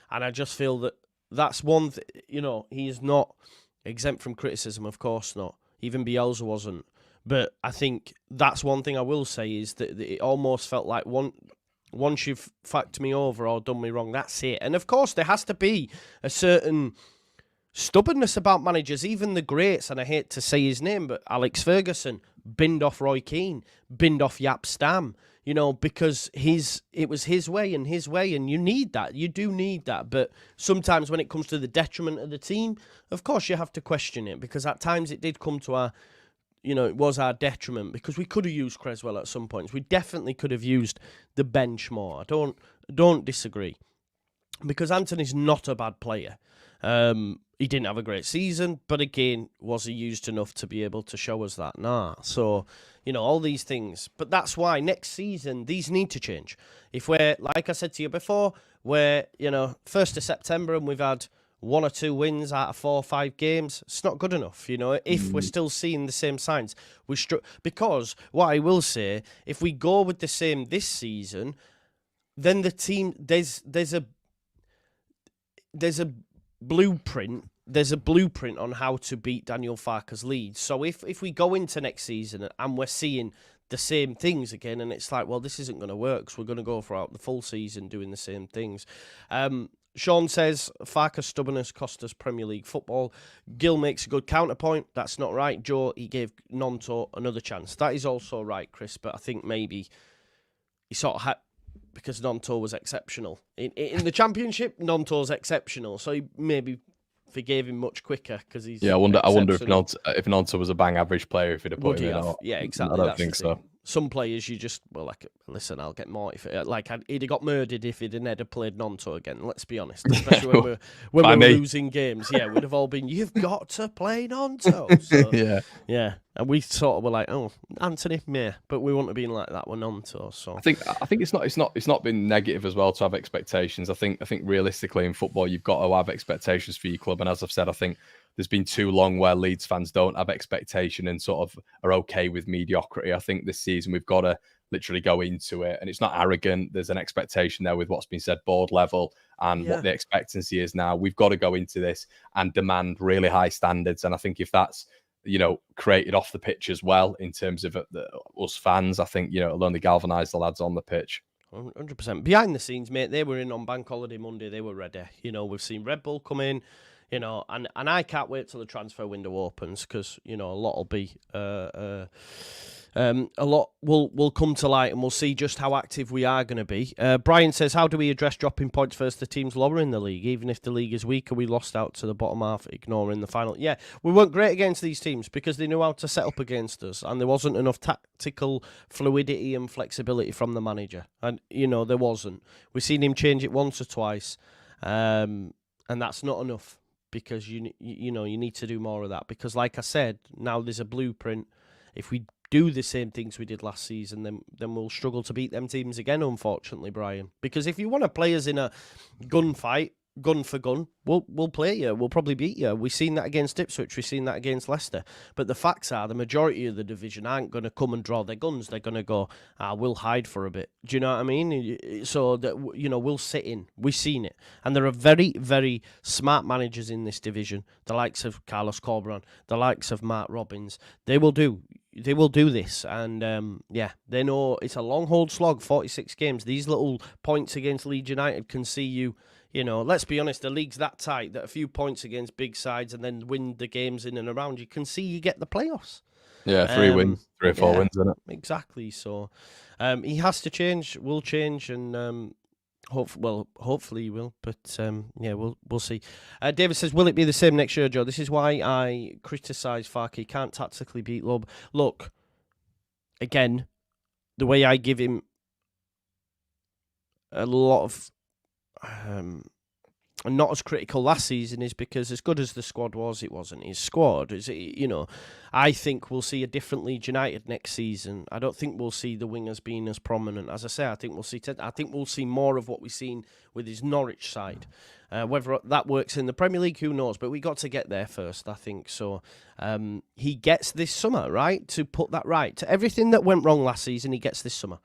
And I just feel that that's one you know, he's not exempt from criticism, of course not. Even Bielsa wasn't. But I think that's one thing I will say is that it almost felt like once you've fucked me over or done me wrong, that's it. And of course, there has to be a certain stubbornness about managers, even the greats, and I hate to say his name, but Alex Ferguson binned off Roy Keane, binned off Jaap Stam, you know, because it was his way, and you need that. You do need that. But sometimes when it comes to the detriment of the team, of course you have to question it, because at times it did come to our, you know, it was our detriment, because we could have used Cresswell at some points. We definitely could have used the bench more. I don't disagree, because Anthony's not a bad player. He didn't have a great season, but again, was he used enough to be able to show us that? Nah. So, you know, all these things. But that's why next season, these need to change. If we're, like I said to you before, we're, you know, 1st of September and we've had 1 or 2 wins out of 4 or 5 games, it's not good enough, you know, if we're still seeing the same signs. Because what I will say, if we go with the same this season, then the team, there's a blueprint. There's a blueprint on how to beat Daniel Farke's Leeds. So if we go into next season and we're seeing the same things again, and it's like, well, this isn't going to work, because we're going to go throughout the full season doing the same things. Sean says, Farke's stubbornness cost us Premier League football. Gil makes a good counterpoint. That's not right. Joe, he gave Nonto another chance. That is also right, Chris, but I think maybe he sort of had, because Nonto was exceptional. In the Championship, Nonto's exceptional, so he maybe forgave him much quicker because he's. Yeah, I wonder if Nonto was a bang average player, if he'd have put him in. Or, yeah, exactly. I don't think so. Some players you just, well, like, listen, I'll get more if he'd have got murdered if he'd never played Nonto again. Let's be honest, especially when we're losing games. Yeah, we'd have all been, you've got to play Nonto. So, yeah, and we sort of were like, oh, Anthony, meh, but we wouldn't have been like that with Nonto. So I think it's not been negative as well to have expectations. I think realistically in football you've got to have expectations for your club, and as I've said, I think there's been too long where Leeds fans don't have expectation and sort of are okay with mediocrity. I think this season we've got to literally go into it, and it's not arrogant. There's an expectation there with what's been said board level and what the expectancy is now. We've got to go into this and demand really high standards, and I think if that's, you know, created off the pitch as well in terms of us fans, I think, you know, it'll only galvanise the lads on the pitch. 100%. Behind the scenes, mate, they were in on Bank Holiday Monday. They were ready. You know, we've seen Red Bull come in. You know, and I can't wait till the transfer window opens, because, you know, a lot will be a lot will come to light, and we'll see just how active we are going to be. Brian says, how do we address dropping points versus the teams lower in the league? Even if the league is weaker, we lost out to the bottom half, ignoring the final. Yeah, we weren't great against these teams because they knew how to set up against us, and there wasn't enough tactical fluidity and flexibility from the manager. And, there wasn't. We've seen him change it once or twice, and that's not enough because, you need to do more of that. Because, like I said, now there's a blueprint. If we do the same things we did last season, then we'll struggle to beat them teams again, unfortunately, Brian. Because if you want to play us in a gunfight, gun for gun, we'll play you. We'll probably beat you. We've seen that against Ipswich. We've seen that against Leicester. But the facts are the majority of the division aren't going to come and draw their guns. They're going to go, we'll hide for a bit. Do you know what I mean? So that, we'll sit in. We've seen it. And there are very, very smart managers in this division. The likes of Carlos Corberan, the likes of Mark Robbins. They will do this, and they know it's a long hold slog, 46 games. These little points against Leeds United can see you, let's be honest, the league's that tight that a few points against big sides and then win the games in and around, you can see you get the playoffs. Yeah, 3 wins, 3 or 4 wins, isn't it? Exactly. So he has to change, will change, and hopefully he will, but we'll see. David says, will it be the same next year, Joe? This is why I criticise Farke. He can't tactically beat Lob. Look, again, the way I give him a lot of not as critical last season is because as good as the squad was, it wasn't his squad. I think we'll see a different Leeds United next season. I don't think we'll see the wingers being as prominent. As I say, I think we'll see more of what we've seen with his Norwich side. Whether that works in the Premier League, who knows? But we got to get there first, I think. So he gets this summer, right, to put that right. To everything that went wrong last season, he gets this summer.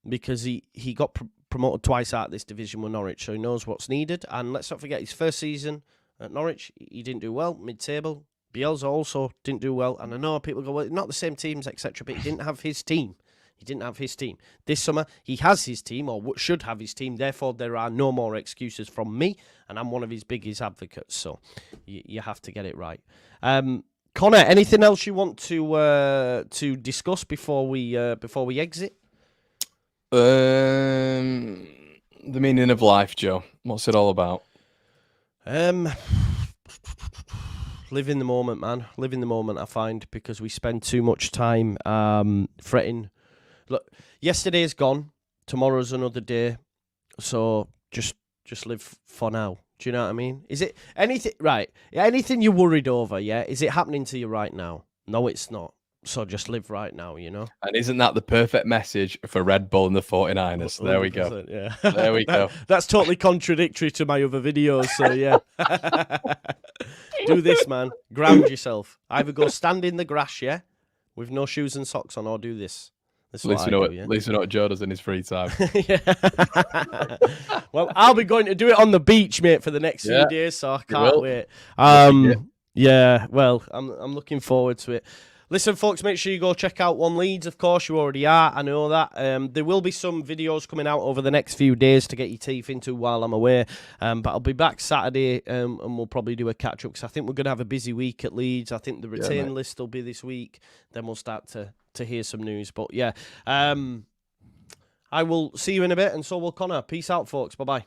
Because he got promoted twice out of this division with Norwich, so he knows what's needed. And let's not forget, his first season at Norwich, he didn't do well, mid-table. Bielsa also didn't do well. And I know people go, well, not the same teams, etc., but he didn't have his team. This summer, he has his team, or should have his team. Therefore, there are no more excuses from me, and I'm one of his biggest advocates. So you have to get it right. Conor, anything else you want to discuss before we exit? The meaning of life, Joe. What's it all about? Live in the moment, man. Live in the moment, I find, because we spend too much time fretting. Look, yesterday's gone. Tomorrow's another day. So just live for now. Do you know what I mean? Is it anything, right? Anything you're worried over, yeah? Is it happening to you right now? No, it's not. So just live right now, And isn't that the perfect message for Red Bull and the 49ers? There we go. Yeah. There we go. That's totally contradictory to my other videos, so yeah. Do this, man. Ground yourself. Either go stand in the grass, yeah, with no shoes and socks on, or do this. At least we know what Joe does in his free time. Well, I'll be going to do it on the beach, mate, for the next few days, so I can't wait. Yeah, well, I'm looking forward to it. Listen, folks, make sure you go check out One Leeds. Of course, you already are. I know that. There will be some videos coming out over the next few days to get your teeth into while I'm away. But I'll be back Saturday, and we'll probably do a catch-up because I think we're going to have a busy week at Leeds. I think the retain list will be this week. Then we'll start to hear some news. But, yeah, I will see you in a bit, and so will Conor. Peace out, folks. Bye-bye.